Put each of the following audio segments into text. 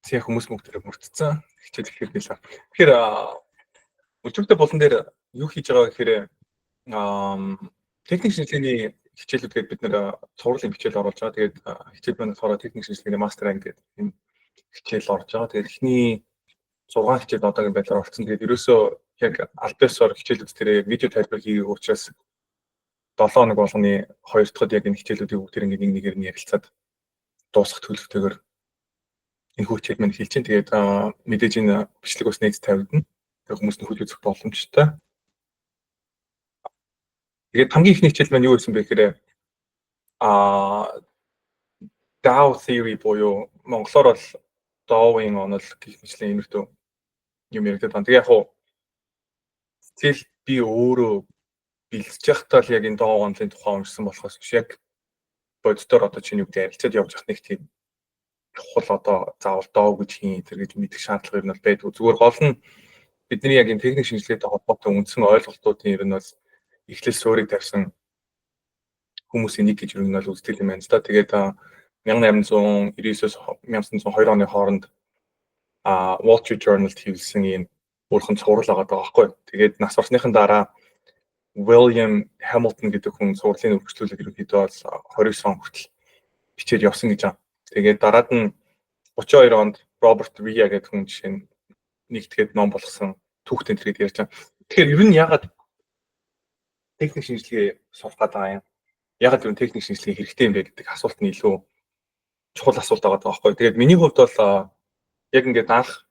Тийм хүмүүс мөнгөөр мөрдсөн хичээл ихээр билээ. Тэгэхээр өчигдөр болон дээр юу хийж байгаа гэхээр техник шинжилгээний хичээлүүд гээд бид нэр цувралын хичээл оруулж байгаа. Тэгээд хичээл маань болохоор техник шинжилгээний мастер анги гэдэг энэ хичээл орж байгаа. Тэгээд эхний 6 хичээл одоогийн байдлаар орсон. Тэгээд ерөөсөө яг альбасаар хичээлүүд дээр видео тайлбар хийх учраас 7 хоног болгоны 2 дахьад яг энэ хичээлүүдийг бүгд нэг нэгээр нь ярилцаад дуусгах төлөвтэйгээр энэ хичээл маань хэлж чинь. Тэгээд мэдээж энэ бичлэг бас нээж тавигдана. Тэгээд хүмүүс нь үзэх боломжтой. Тэгээд хамгийн ихний хичээл маань юу байсан бэ гэхээр DAO theory буюу монголоор бол DAO-ийн онол гэх мэтлэн иймэрхүү юм яригдаад байна. Тэгээ яг хуу зээл би өөрөө бэлдэж явахдаа л яг энэ DAO онлын тухай уншсан болохоос биш яг боддоор одоо чинь юу гэдэг ярилцаад явж явах нэг тийм чухал одоо заавал DAO гэж хийн тэр гэж мэдэх шаардлага юм бол байдгүй. Зүгээр гол нь бидний яг энэ техник шинжилгээтэй холбоотой үндсэн ойлголтуудын ер нь бол эхлэл суурийг тавьсан хүмүүсийн нэг гэж ер нь бол үздэг юм байна л да. Тэгээд 1899-с 1902 оны хооронд Wall Street Journal хэвлсэн ийм өөрхөн цуврал байгаа байхгүй. Тэгээд нас орсныхан дараа William Hamilton гэдэг хүн цувралын өргөжлүүлэг ерөнхийдөө бол 29 он хүртэл бичээд явсан гэж байна. Тэгээд дараад нь 32 онд Robert Ria гэдэг хүн жишээ нь нэгтгэхэд ном болгосон түүхтэн тэргээд ярьж байгаа. Тэгэхээр ер нь ягаад техник шинжилгээ сурах гэдэг юм? Ягаад ер нь техник шинжилгээ хэрэгтэй юм бэ гэдэг асуулт нь илүү чухал асуулт байгаа байхгүй. Тэгээд миний хувьд бол яг ингээд анх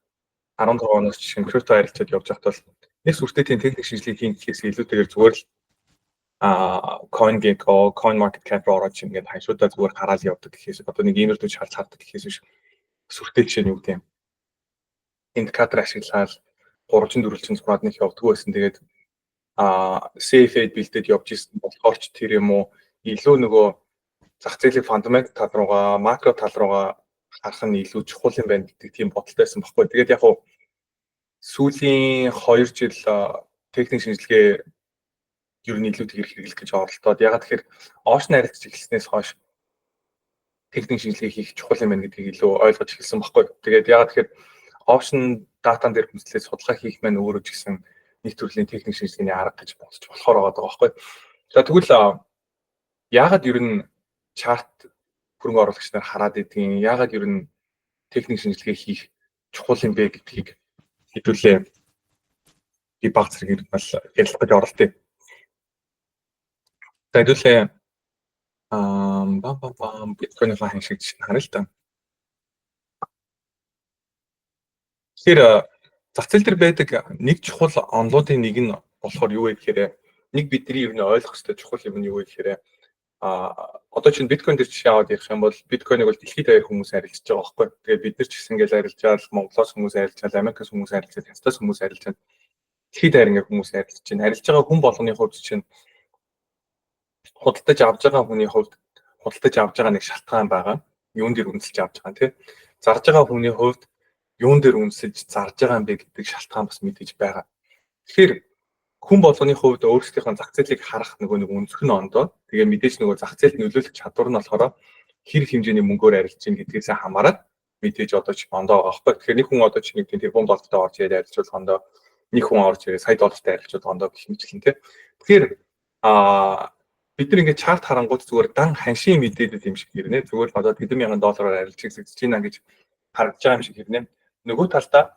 16 оноос жишээ нь крипто харилцаанд явж байхад бол нэг сүртэй тийм техник шинжилгээ хийн гэхээс илүүтэйгээр зүгээр л CoinGecko, CoinMarketCap ороод чинь ингээд хашуудаа зүгээр гараал явдаг гэхээс одоо нэг иймэрхүү шалт хардаг гэхээс биш сүртэй жишээ нь юу гэдэг юм. Индикатор ашиглаад 300-400 зураад нэг явдггүй байсан. Тэгээд CFA бэлдээд явж ирсэн болохоор ч тэр юм уу илүү нөгөө зах зээлийн фундамент тал руугаа, макро тал руугаа харах нь илүү чухал юм байна гэдэг тийм бодолтой байсан байхгүй. Тэгээд яг хуу сүүлийн 2 жил техник шинжилгээ ер нь илүү тэгэр хэрэглэх гэж оролдоод ягаад тэгэхээр оошн харилцаж эхэлснээс хойш техник шинжилгээ хийх чухал юм байна гэдгийг илүү ойлгож эхэлсэн байхгүй. Тэгээд ягаад тэгэхээр оошн датан дээр хүнслээд судалгаа хийх маань өөрөө ч гэсэн нэг төрлийн техник шинжилгээний арга гэж бодож болохоор байгаа байхгүй. За тэгвэл ягаад ер нь чарт хөрөнгө оруулагч нар хараад идэгин ягаад ер нь техник шинжилгээ хийх чухал юм бэ гэдгийг хэдүүлээ би баг зэрэг бол ярилцах гэж оролдъё. За хэдүүлээ биткойн хаан шиг харъя л да. Тэгэхээр зах зээл дээр байдаг нэг чухал онлуудын нэг нь болохоор юу вэ гэхээр нэг бидний ер нь ойлгох ёстой чухал юм нь юу вэ гэхээр одоо чинь биткойн дээр жишээ аваад ярих юм бол биткойныг бол дэлхийд даяар хүмүүс арилжж байгаа байхгүй. Тэгээд бид нар ч гэсэн ингээл арилжаал Монголоос хүмүүс арилжаал, Америкаас хүмүүс арилжаал, Хятадаас хүмүүс арилжаал. Дэлхийд даяар ингээ хүмүүс арилжж байна. Арилж байгаа хүн болгоны хувьд чинь худалдаж авж байгаа хүний хувьд худалдаж авж байгаа нэг шалтгаан байгаа. Юун дээр үнэлж авж байгаа тийм. Зарж байгаа хүний хувьд юун дээр үнэлж зарж байгаа юм бэ гэдэг шалтгаан бас мэдээж байгаа. Тэгэхээр хүн болгоны хувьд өөрсдийнхөө зах зээлийг харах нэг өнцг нь ондоо. Тэгээ мэдээж нөгөө зах зээлд нөлөөлөх чадвар нь болохоор хэр хэмжээний мөнгөөр арилж ийн гэдгээс хамаарат мэдээж одоо ч ондоо байгаа байхгүй. Тэгэхээр нэг хүн одоо ч нэг тэрбум доллартай орж ирээд арилжуулах ондоо, нэг хүн орж ирээд сая доллартай арилжуулах ондоо гэх мэтлэн тийм. Тэгэхээр бид нар ингээд чарт харангууд зүгээр дан ханшийн мэдээдэд юм шиг хэрнэ. Зүгээр л одоо тэдэн мянган доллараар арилжиж байна гэж харагдаж байгаа юм шиг хэрнэ. Нөгөө талдаа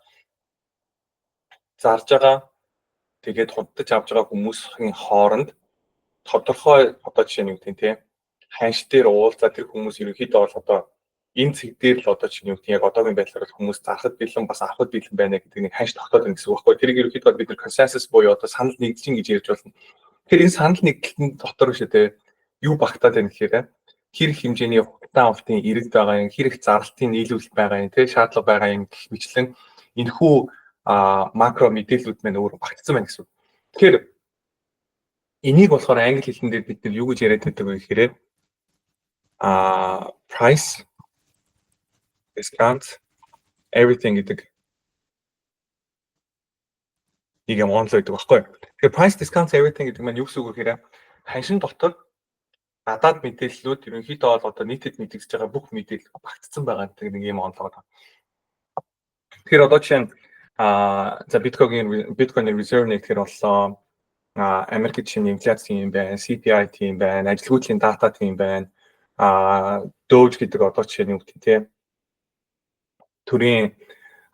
зарж байгаа тэгээд худалдаж авж байгаа хүмүүсийн хооронд тодорхой одоо жишээ нь юу гэдэг тийм ханш дээр уулзаа тэр хүмүүс ерөнхийдөө бол одоо энэ цэг дээр л одоо чинь юу гэдэг яг одоогийн байдлаар хүмүүс зархад бэлэн бас авахд бэлэн байна гэдэг нэг ханш тогтоод байна гэсэн үг байхгүй. Тэрийг ерөнхийдөө бид нар консенсус буюу одоо санал нэгдсэн гэж ярьж болно. Тэгэхээр энэ санал нэгдлэн дотор шүү дээ юу багтаад байна гэхээр хэр хэмжээний худалдан авалтын иргэд байгаа юм, хэр их зарлалтын нийлүүлэлт байгаа юм, тийм шаардлага байгаа юм гэх мэтлэн энэхүү макро мэдээлүүд маань өөр багтсан байна гэсэн үг. Тэгэхээр энийг болохоор англи хэлэн дээр бид нар юу гэж яриад байдаг вэ гэхээр price discount everything гэдэг нэг юм онцлог гэдэг багхгүй. Тэгэхээр price discount everything гэдэг маань юу гэсэн үг вэ гэхээр ханшин дотор гадаад мэдээллүүд ерөнхийдөө бол одоо нийтэд мэдэгдэж байгаа бүх мэдээлэл багтцсан байгаа гэдэг нэг юм онцлог байна. Тэгэхээр одоо жишээ нь за биткойн reserve нэг тэгэхээр боллоо. Америкт шинэ инфляц тийм байна, CPI тийм байна, ажилгүйдлийн дата тийм байна. Doge гэдэг одоо жишээ нь юу гэдэг тийм төрийн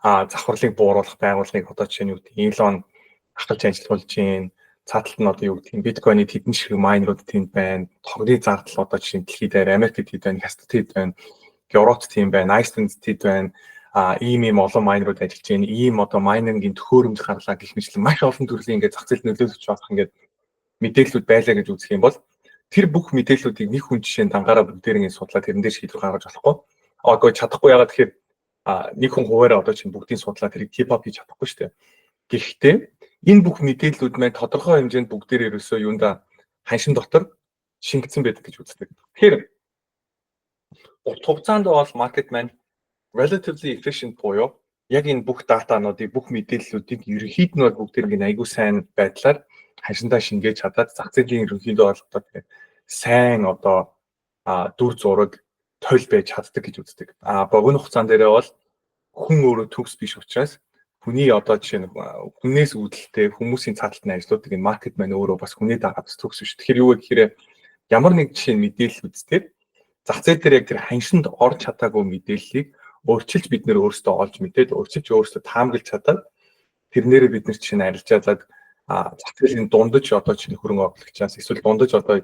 завхарлыг бууруулах байгууллагыг одоо жишээ нь юу гэдэг Elon ахалж ажиллуулж байна. Цааталт нь одоо юу гэдэг биткойны хэдэн ширхэг майнерууд тийм байна. Тогны зардал одоо жишээ нь дэлхийд дээр Америкт хэд байна, Хятадд хэд байна, Европт тийм байна, Iceland хэд байна. Ийм олон майнерууд ажиллаж байна. Ийм одоо майнингийн төхөөрөмж гарлаа гэх мэтлэн маш олон төрлийн ингээд зах зээлд нөлөөлж болох ингээд мэдээллүүд байлаа гэж үзэх юм бол тэр бүх мэдээллүүдийг нэг хүн жишээ нь дангаараа бүгдээрээ судлаад тэрэн дээр шийдвэр гаргаж болохгүй. Одоо чадахгүй ягаад тэгэхээр нэг хүн хуваараа одоо чинь бүгдийг судлаад тэрийг keep up хийж чадахгүй шүү дээ. Гэхдээ энэ бүх мэдээллүүд маань тодорхой хэмжээнд бүгдээр ерөөсөө юунда ханшин дотор шингэсэн байдаг гэж үздэг. Тэгэхээр урт хугацаанд бол маркет маань relatively efficient буюу яг энэ бүх датануудыг бүх мэдээллүүдийг ерөнхийд нь бол бүгдээр ингэ айгүй сайн байдлаар ханшиндаа шингээж чадаад зах зээлийн ерөнхийдөө бол одоо сайн одоо дүр зураг тойл байж чаддаг гэж үздэг. Богино хугацаан дээрээ бол хүн өөрөө төгс биш учраас хүний одоо жишээ нь хүнээс үүдэлтэй хүмүүсийн цааталтны ажлуудыг энэ маркет маань өөрөө бас хүний дагаад төгс биш. Тэгэхээр юу вэ гэхээр ямар нэг жишээ мэдээллүүдтэй зах зээл дээр яг тэр ханшинд орж чадаагүй мэдээллийг өөрчилж бид нэр өөрсдөө олж мэдээд өөрчилж өөрсдөө таамаглаж чадаад тэрнээрээ бид нар чинь арилжаад зах зээлийн дундаж одоо чинь хөрөнгө оруулагчаас эсвэл дундаж одоо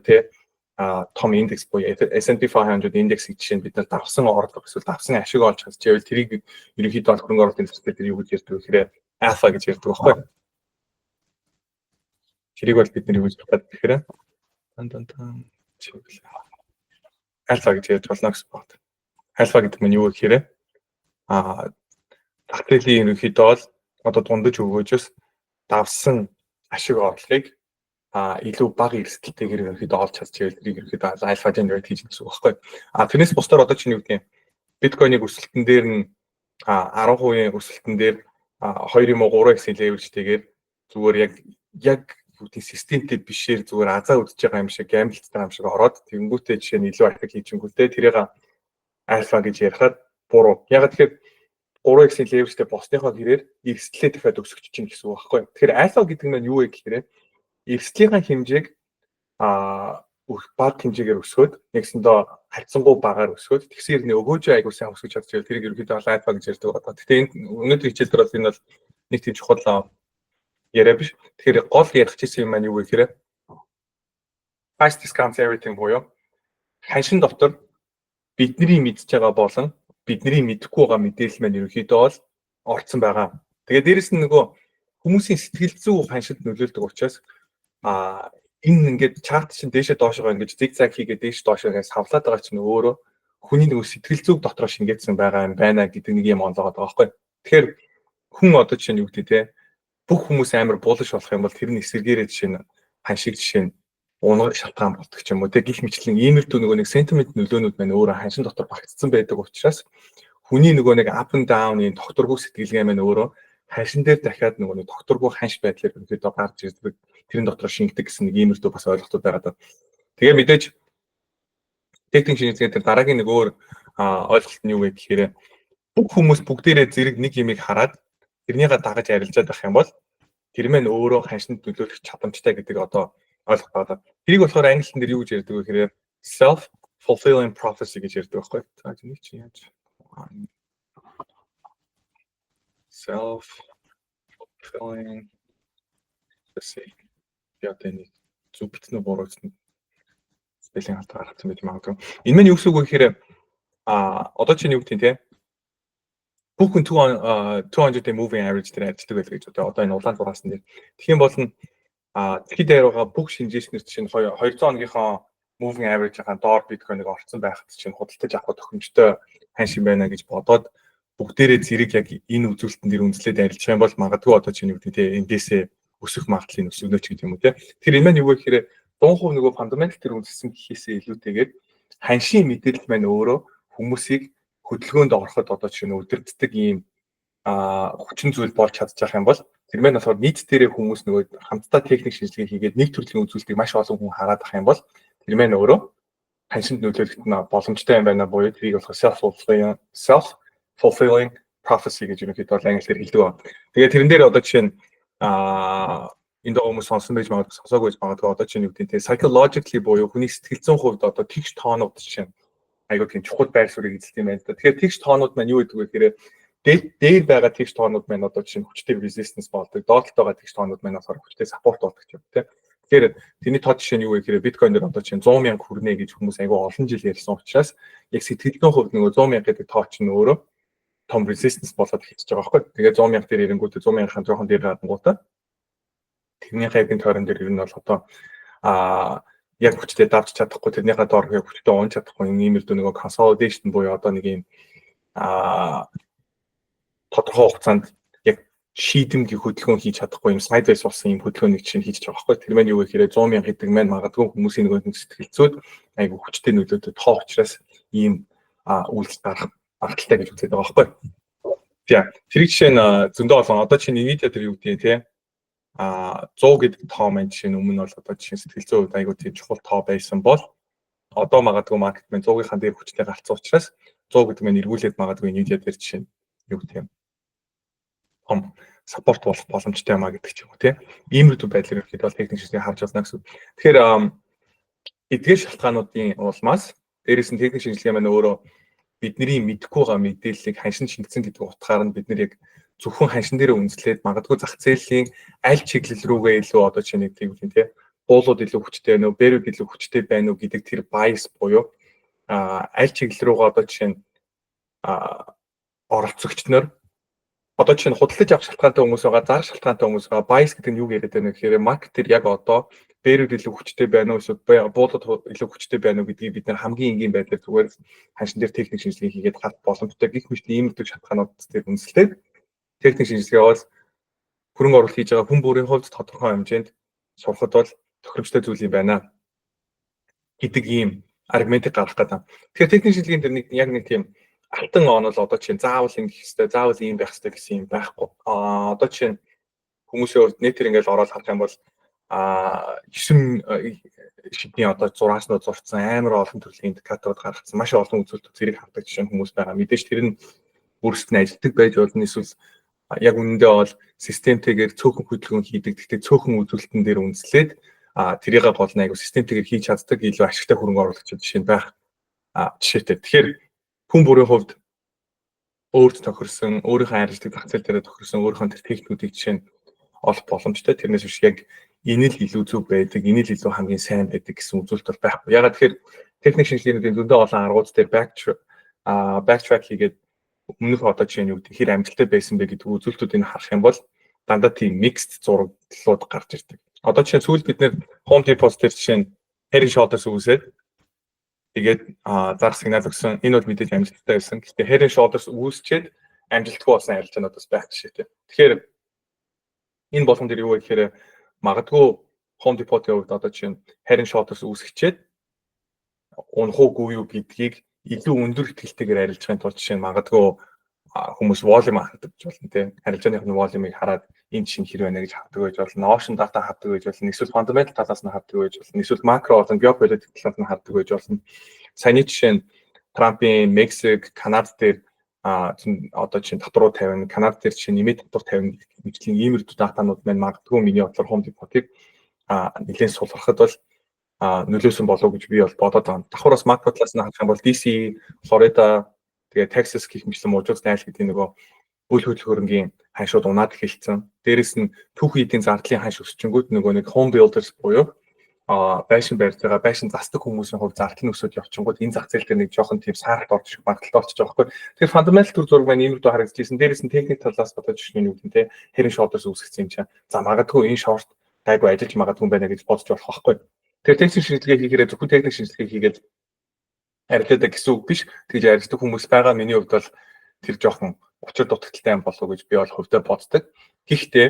том индекс буюу S&P 500 индексийг жишээ нь бид нар давсан орлого эсвэл давсан ашиг олж чадчихвэл тэрийг ерөнхийдөө хөрөнгө оруулалтын төсөлтөд тэр юу гэж ярьдаг вэ гэхээр alpha гэж ярьдаг байхгүй. Тэрийг бол бид нар юу гэж боддог гэхээр alpha гэж ярьж болно гэсэн байна. Alpha гэдэг нь юу вэ гэхээр зах зээлийн ерөнхийдөө бол одоо дундаж өгөөжөөс давсан ашиг орлогыг илүү бага эрсдэлтэйгээр ерөнхийдөө олж чадчихвэл тэрийг ерөнхийдөө alpha generate хийж гэсэн үг байхгүй. Тэрнээс бусдаар одоо чинь юу гэдэг юм биткойныг өсөлтөн дээр нь 10% өсөлтөн дээр 2 юм уу 3x leverage-тэйгээр зүгээр яг юу гэдэг системтэй бишээр зүгээр азаа үдчихэж байгаа юм шиг гамблтай юм шиг ороод тэгэнгүүтээ жишээ нь илүү ахиг хийчихэнгүүтээ тэрийг alpha гэж ярихад буруу. Яг тэгэхээр 3x leverage-тэй босныхоо хэрээр эрсдлээ дахиад өсгөж чинь гэсэн үг байхгүй. Тэгэхээр alpha гэдэг нь юу вэ гэхээр эрсдлийн хэмжээг бага хэмжээгээр өсгөөд нэгсэндээ харьцангуй багаар өсгөөд тэгсээр нэ өгөөжөө айгуу сайн өсгөж чадчихвэл тэрийг ерөөдөө alpha гэж ярьдаг одоо. Гэхдээ энэ өнөөдөр хичээл дээр бол энэ бол нэг тийм чухал яриа биш. Тэгэхээр гол ярих гэсэн юм маань юу вэ гэхээр price discount everything буюу ханшин дотор бидний мэдж байгаа болон бидний мэдэхгүй байгаа мэдээлэл маань ерөөхдөө бол орцсон байгаа. Тэгээд дээрэс нь нөгөө хүмүүсийн сэтгэл зүй ханшинд нөлөөлдөг учраас энэ ингээд чарт чинь дээшээ доошоо ингэж зигзаг хийгээд дээш доошоо ингэж савлаад байгаа чинь өөрөө хүний нөгөө сэтгэл зүйг дотроо шингээсэн байгаа юм байна гэдэг нэг юм онлогоод байгаа байхгүй. Тэгэхээр хүн одоо жишээ нь юу гэдэг те бүх хүмүүс амар булш болох юм бол тэр нь эсэргээрээ жишээ нь ханшиг жишээ нь унгах шалтгаан болдог ч юм уу те гих мэтлэн иймэрдүү нөгөө нэг сентимент нөлөөнүүд маань өөрөө ханшин дотор багтцсан байдаг учраас хүний нөгөө нэг up and down-ийн докторгүй сэтгэлгээ маань өөрөө ханшин дээр дахиад нөгөө нэг докторгүй ханш байдлаар өнөөдөр гарч ирдэг тэрэн дотор шингэдэг гэсэн нэг иймэрдүү бас ойлголтууд байгаа. Тэгээ мэдээж техник шинжилгээ дээр дараагийн нэг өөр ойлголт нь юу вэ гэхээр бүх хүмүүс бүгдээрээ зэрэг нэг юмыг хараад тэрнийгээ дагаж арилжаад байх юм бол тэр маань өөрөө ханшинд нөлөөлөх чадамжтай гэдэг одоо ойлголт байгаа. Тэрийг болохоор англиэн дээр юу гэж ярьдаг вэ гэхээр self fulfilling prophecy гэж ярьдаг байхгүй. За тийм чи яаж self fulfilling prophecy ятэн зүгтнэ борооцсон спелинг халтаа гаргасан байж магадгүй. Энэ маань юу гэсэн үг вэ гэхээр одоо чинь юу гэдэг те бүхэн 200 moving average дээр ажилладаг байл гэж одоо энэ улаан зураас нь тэгэх юм бол дэлхийд дээр байгаа бүх шинжээчнэр чинь 200 оногийнхоо moving average-ийн доор биткойныг орцсон байхад чинь худалдаж авах тохиомжтой ханшин байна гэж бодоод бүгдээрээ зэрэг яг энэ үзүүлэлтэн дээр үндэслээд арилжих юм бол магадгүй одоо чинь юу гэдэг те эндээсээ өсөх магадлалын өсөгнөч гэдэг юм уу те. Тэр энэ маань юу вэ гэхээр 100% нөгөө фундаментал төр үндэслэн гэхээсээ илүүтэйгээр ханшийн мэдээлэл маань өөрөө хүмүүсийг хөдөлгөөнд ороход одоо чинь өдөрддөг ийм хүчин зүйл болж чадчих юм бол тэр маань болохоор нийт дээрээ хүмүүс нөгөө хамтдаа техник шинжилгээ хийгээд нэг төрлийн үзүүлэлтийг маш олон хүн хараад ах юм бол тэр маань өөрөө ханшинд нөлөөлөхөд нь боломжтой юм байна буюу тэрийг болохоор self fulfilling prophecy гэж ерөнхийдөө англиар хэлдэг байна. Тэгээд тэрэн дээр одоо жишээ нь энэ хүмүүс сонсон байж магадгүй сонсоогүй байж магадгүй одоо чинь юу гэдэг нь psychologically буюу хүний сэтгэл зүйн хувьд одоо тэгш тоонууд жишээ нь айгуу тийм чухал байр суурийг эзэлдэг юм байна. Тэгэхээр тэгш тоонууд маань юу гэдэг вэ гэхээр дээр байгаа тэгш тоонууд маань одоо жишээ нь хүчтэй resistance болдог. Доотлолт байгаа тэгш тоонууд маань болохоор хүчтэй support болдог юм тийм. Тэгэхээр тэрний тод жишээ нь юу вэ гэхээр биткойнер одоо чинь 100 мянга хүрнэ гэж хүмүүс айгуу олон жил ярьсан учраас яг сэтгэл зүйн хувьд нөгөө 100 мянга гэдэг тоо чинь өөрөө том resistance болоод хэлж байгаа байхгүй. Тэгээ 100 мянга дээр ирэнгүүтээ 100 мянган жоохон дээр гарангуудаа тэрний хайгийн тойрон дээр ер нь бол одоо яг хүчтэй давж чадахгүй тэрнийхээ доор яг хүчтэй унж чадахгүй юм иймэрдүү нөгөө consolidation буюу одоо нэг юм тодорхой хугацаанд яг шийдэмгий хөдөлгөөн хийж чадахгүй юм sideways болсон юм хөдөлгөөнийг чинь хийж байгаа байхгүй. Тэр маань юу вэ гэхээр 100 мянга гэдэг маань магадгүй хүмүүсийн нөгөө сэтгэлзүйд айгу хүчтэй нөлөөтэй тоо учраас ийм үйлс гарах магадaltaй гэж үздэг байгаа байхгүй. Тийм. Тэр жишээ нь зөндөө олон одоо чинь Nvidia дээр юу гэдэг тийм 100 гэдэг тоо маань жишээ нь өмнө бол одоо жишээ сэтгэл зүйн хувьд айгуу тийм чухал тоо байсан бол одоо магадгүй маркет маань 100-ийн дээр хүчтэй гарцсан учраас 100 гэдэг маань эргүүлээд магадгүй Nvidia дээр жишээ нь юу гэдэг юм том саппорт болох боломжтой юмаа гэдэг ч юм уу тийм иймэрхүү байдлаар ихэд бол техник шинжилгээ харж байна гэсэн. Тэгэхээр эдгээр шалтгаануудын улмаас дээрээс нь техник шинжилгээ маань өөрөө бидний мэдэхгүй байгаа мэдээллийг ханшин шингэсэн гэдэг утгаар нь бид нэр яг зөвхөн ханшин дээр үндэслээд магадгүй зах зээлийн аль чиглэл рүүгээ илүү одоо чинь нэг тийм тийм буулууд илүү хүчтэй байна уу, бэрүүд илүү хүчтэй байна уу гэдэг тэр bias буюу аль чиглэл рүүгээ одоо чинь оролцогч нар одоо чинь худалдаж авах шалтгаантай хүмүүс байгаа, зарах шалтгаантай хүмүүс байгаа. Bias гэдэг нь юу яриад байна гэхээр маркет дээр яг одоо бэрүүд илүү хүчтэй байна уу, эсвэл буулууд илүү хүчтэй байна уу гэдгийг бид нар хамгийн энгийн байдлаар зүгээр ханшин дээр техник шинжилгээ хийгээд харах боломжтой. Гэх мэт иймэрхүү шалтгаанууд дээр үндэслээд техник шинжилгээ бол хөрөнгө оруулалт хийж байгаа хүн бүрийн хувьд тодорхой хэмжээнд сурахад бол тохиромжтой зүйл юм байна гэдэг ийм аргументыг гаргах гэдэг. Тэгэхээр техник шинжилгээнд дэр яг нэг тийм алтан онол одоо чинь заавал ингэх хэрэгтэй, заавал ийм байх хэрэгтэй гэсэн юм байхгүй. Одоо чинь хүмүүсийн хувьд нэтэр ингээл ороод харах юм бол 9 шидний одоо зурааснууд зурцсан амар олон төрлийн индикаторууд гаргацсан маш олон үзүүлэлт зэрэг хардаг жишээ хүмүүс байгаа. Мэдээж тэр нь өөрсдөө нь ажилтдаг байж болно эсвэл яг үнэндээ бол системтэйгээр цөөхөн хөдөлгөөн хийдэг. Гэхдээ цөөхөн үзүүлэлтэн дээр үндэслээд тэрийг гол нь айгу системтэйгээр хийж чаддаг илүү ашигтай хөрөнгө оруулагчид жишээ нь байх жишээтэй. Тэгэхээр хүн бүрийн хувьд өөрт тохирсон, өөрийнхөө ажилладаг зах зээл дээр тохирсон өөрийнхөө тэр техникүүдийг жишээ нь олох боломжтой. Тэрнээс биш яг энэ л илүү зөв байдаг, энэ л илүү хамгийн сайн байдаг гэсэн үзүүлэлт бол байхгүй. Ягаад тэгэхээр техник шинжилгээний зөндөө олон аргууд дээр backtrack хийгээд өмнөх одоо жишээ нь юу гэдэг хэр амжилттай байсан бэ гэдэг үзүүлэлтүүдийг харах юм бол дандаа тийм mixed зураглууд гарч ирдэг. Одоо жишээ сүүлд бид нэр Home Depot дээр жишээ нь Head and Shoulders үүсээд тэгээд зарах сигнал өгсөн. Энэ бол мэдээж амжилттай байсан. Гэхдээ Head and Shoulders үүсчээд амжилтгүй болсон арилжаануудаас байх жишээтэй. Тэгэхээр энэ болгон дээр юу вэ гэхээр магадгүй Home Depot-ийн хувьд одоо чинь Head and Shoulders үүсгчээд унах уугүй юу гэдгийг илүү өндөр ихтэйгээр арилжахын тулд жишээ нь магадгүй хүмүүс volume ханддаг болно тийм арилжааныхны volume-ыг хараад энэ чинь хэр байна гэж хардаг байж болно. Ocean data хардаг байж болно. Эсвэл fundamental талаас нь хардаг байж болно. Эсвэл macro болон geopolitical талаас нь хардаг байж болно. Саяны жишээ нь Трампын Мексик, Канад дээр одоо чинь татваруу 50, Канад дээр чинь нэмээд татвар 50 мэтлэн иймэрхүү датанууд маань магадгүй миний бодлоор Home Depot-ыг нэлээд сулрахад бол нөлөөсөн болов гэж би бол бодоод байна. Давхар бас макро талаас нь харах юм бол DC, Florida, тэгээ Texas гэх мэтлэн мужууд найл гэдэг нөгөө үйл хөдлөлгөөрөнгийн ханшууд унаад эхэлсэн. Дээрээс нь түүх эдийн зардлын ханш өсчөнгүүд нөгөө нэг home builders буюу байшин барьж байгаа, байшин засдаг хүмүүсийн хувьд зардал нь өсөж явчихгод энэ зах зээл дээр нэг жоохон тийм сааралт орж ирэх магадaltaй болчихж байгаа байхгүй. Тэгэхээр fundamental төр зураг маань иймэрхүү харагдчихсэн. Дээрээс нь техник талаас бодож жишээ нь юу гэдэг нь Head and Shoulders үүсгэсэн юм чинь. За магадгүй энэ шорт гайгүй ажиллаж магадгүй юм байна гэж бодож болох байхгүй. Тэгэхээр техник шинжилгээ хийхээр зөвхөн техник шинжилгээ хийгээд арилдаг гэсэн үг биш. Тэгж арилдаг хүмүүс байгаа. Миний хувьд бол тэр жоохон учир дутагдaltaй юм болов уу гэж би бол хувьдаа боддог. Гэхдээ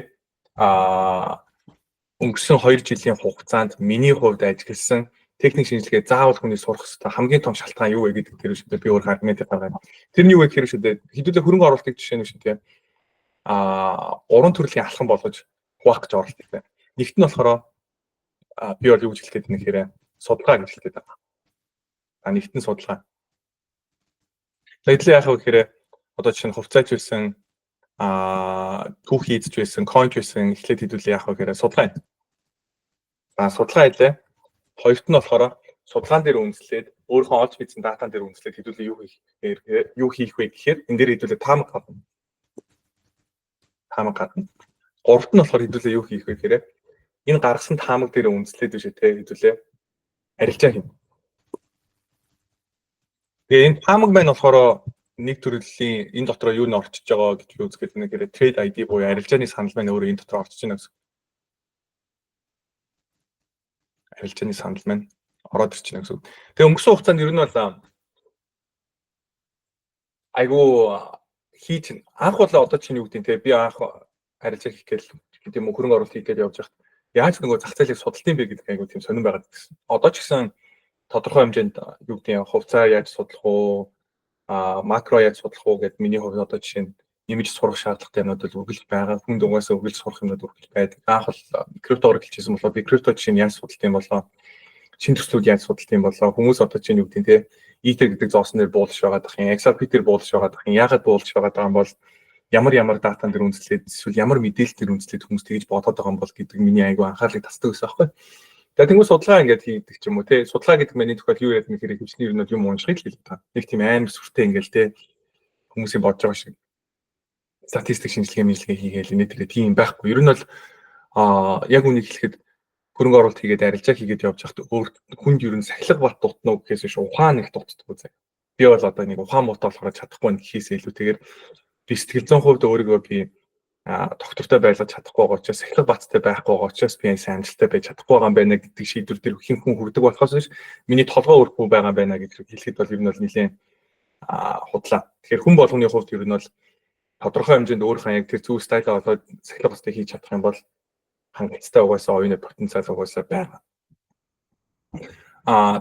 өнгөрсөн 2 жилийн хугацаанд миний хувьд ажилласан техник шинжилгээ заавал хүний сурах хэрэгтэй хамгийн том шалтгаан юу вэ гэдэг дээр шүдэ би өөр аргумент гаргая. Тэрний юу вэ гэхээр шүдэ хэдүүлээ хөрөнгө оруулалтыг жишээ нь шүдэ гурван төрлийн алхам болгож хуваах гэж оролддог байна. Нэгт нь болохоор би бол юу гэж хэлэх гээд байна гэхээр судалгаа гэж хэлэх гээд байна. Нэгт нь судалгаа. Хэдүүлээ яах вэ гэхээр одоо чинь хувьцаач байсан түүх хийдэж байсан, coin байсан эхлээд хэдүүлээ яах вэ гэхээр судалгаа юм. Судалгаа хийлээ. Хоёрт нь болохоор судалгаан дээр үндэслээд өөрийнхөө олж мэдсэн датан дээр үндэслээд хэдүүлээ юу хийх вэ гэхээр энэ дээр хэдүүлээ таамаг гадна. Гуравт нь болохоор хэдүүлээ юу хийх вэ гэхээр энэ гаргасан таамаг дээр үндэслээд биш те хэдүүлээ арилжаа хийнэ. Тэгээ энэ таамаг маань болохоор нэг төрлийн энэ дотроо юу н орчиж байгаа гэж үзгээд нэгээр trade ID буюу арилжааны санал маань өөрөө энэ дотор орчиж байна гэсэн. Арилжааны санал маань ороод ирж байна гэсэн. Тэгээ өнгөрсөн хугацаанд ер нь бол айгу хийж анх бол одоо чинь юу гэдэг те би анх арилжаа хийх гээл гэдэг юм хөрөнгө оруулалт хийх гээл явж байхад яаж нөгөө зах зээлийг судалт юм бэ гэдэг айгу тийм сонирн байгаад гэсэн. Одоо ч гэсэн тодорхой хэмжээнд юу гэдэг хувьцаа яаж судлах уу, макро яаж судлах уу гэдэг миний хувьд одоо жишээ нь нэмж сурах шаардлагатай юмнууд бол үргэлж байгаа. Хүн дугаас үргэлж сурах юмнууд үргэлж байдаг. Анх бол криптоор хэлчихсэн болоо би крипто жишээ нь яаж судалт юм болоо, шинэ төслүүд яаж судалт юм болоо, хүмүүс одоо чинь юу гэдэг те Ether гэдэг зоосон дээр буулж байгаад ах юм, XRP дээр буулж байгаад ах юм. Яагаад буулж байгаад байгаа юм бол ямар датан дээр үндэслээд эсвэл ямар мэдээлэл дээр үндэслээд хүмүүс тэгж бодоод байгаа юм бол гэдэг миний айгүй анхаарлыг татдаг гэсэн аахгүй. За тэгвэл судалгаа ингээд хийдэг ч юм уу те. Судалгаа гэдэг миний тохиол юу яриад нэхэр хөвчний юмнууд юм уншихыг л хэлдэг та. Нэг тийм амар сүртэй ингээл те хүмүүсийн бодож байгаа шиг статистик шинжилгээ хийгээл энэ тэр тийм байхгүй. Ер нь бол яг үнийг хэлэхэд хөрөнгө оруулалт хийгээд арилжаа хийгээд явж байхад хүнд ер нь сахилга бат дутна уу гэхээс биш ухаан их дутдаг зэ. Би бол одоо нэг ухаан муутай болохоор чадахгүй гэхээс илүүтэйгээр би сэтгэл зүйн хувьд өөрийгөө би доктортой байлгаж чадахгүй байгаа учраас сахилга баттай байхгүй байгаа учраас би сайн амжилттай байж чадахгүй байгаа юм байна гэдэг шийдвэр дээр хэн хүн хүрдэг болохоос биш миний толгой өрөхгүй байгаа юм байна гэж хэлэхэд бол ер нь бол нэлээд худлаа. Тэгэхээр хүн болгоны хувьд ер нь бол тодорхой хэмжээнд өөрийнхөө яг тэр зөв стайлаа болоод сахилга баттай хийж чадах юм бол хангалттай угаасаа оюуны потенциал угаасаа байгаа.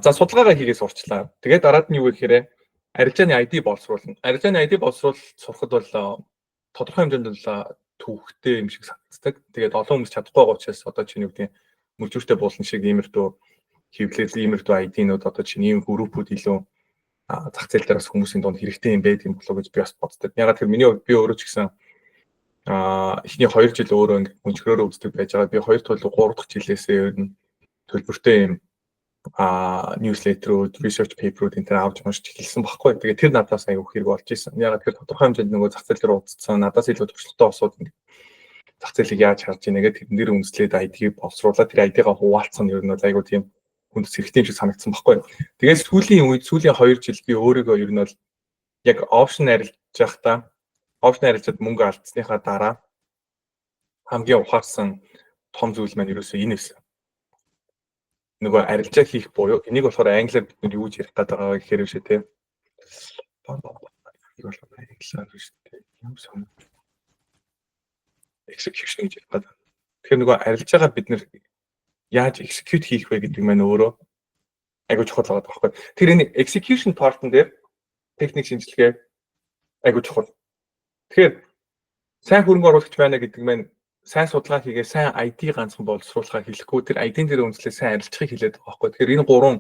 За судалгаагаа хийгээс урчлаа. Тэгээд дараад нь юу гэхээр арилжааны ID боловсруулна. Арилжааны ID боловсруулалт сурахад бол тодорхой хэмжээнд бол төвхтэй юм шиг санагддаг. Тэгээд олон хүмүүс чадахгүй байгаа учраас одоо чинь юу гэдэг мөржүүртэй буулан шиг иймэрдүү хэвлэл иймэрдүү ID-нууд одоо чинь ийм группүүд илүү зах зээл дээр бас хүмүүсийн дунд хэрэгтэй юм байдаг юм болов уу гэж би бас боддог. Ягаад гэвэл миний хувьд би өөрөө ч гэсэн эхний 2 жил өөрөө ингэ өнчгөрөөрөө үздэг байж байгаа. Би 2 төлөв 3 дахь жилээсээ ер нь төлбөртэй юм newsletter-ууд, research paper-ууд энэ төр авч уншиж эхэлсэн баггүй. Тэгээд тэр надаас аягүй хэрэг болж исэн. Ягаад гэвэл тодорхой хэмжээнд нөгөө зах зээл дээр уудсан, надаас илүү туршлагатай осууд ингэ зах зээлийг яаж харж ийнэ гэдэг тэрэн дээр үндэслээд ID-г боловсруулаад тэр ID-га хуваалцсан нь ер нь аягүй тийм хүндэс хэрэгтэй юм шиг санагдсан баггүй. Тэгээд сүүлийн 2 жил би өөрийгөө ер нь бол яг опшн арилжаад мөнгө алдсныхаа дараа хамгийн ухаарсан том зүйл маань ерөөсөө энэ байсан. Нөгөө арилжаа хийх буюу энийг болохоор англиар бид нар юу гэж ярих гэдэг байгаа гэхээр биш үү те. Execution гэж ярих гэдэг. Тэгэхээр нөгөө арилжаагаа бид нар яаж execute хийх вэ гэдэг маань өөрөө айгуу чухал байгаа байхгүй. Тэр энэ execution part-н дээр техник шинжилгээ айгуу чухал. Тэгэхээр сайн хөрөнгө оруулагч байна гэдэг маань сайн судалгаа хийгээ сайн ID ганцхан боловсруулахаа хэлэхгүй тэр ID-н дээр үндэслээ сайн арилжахыг хэлээд байгаа байхгүй. Тэгэхээр энэ гурван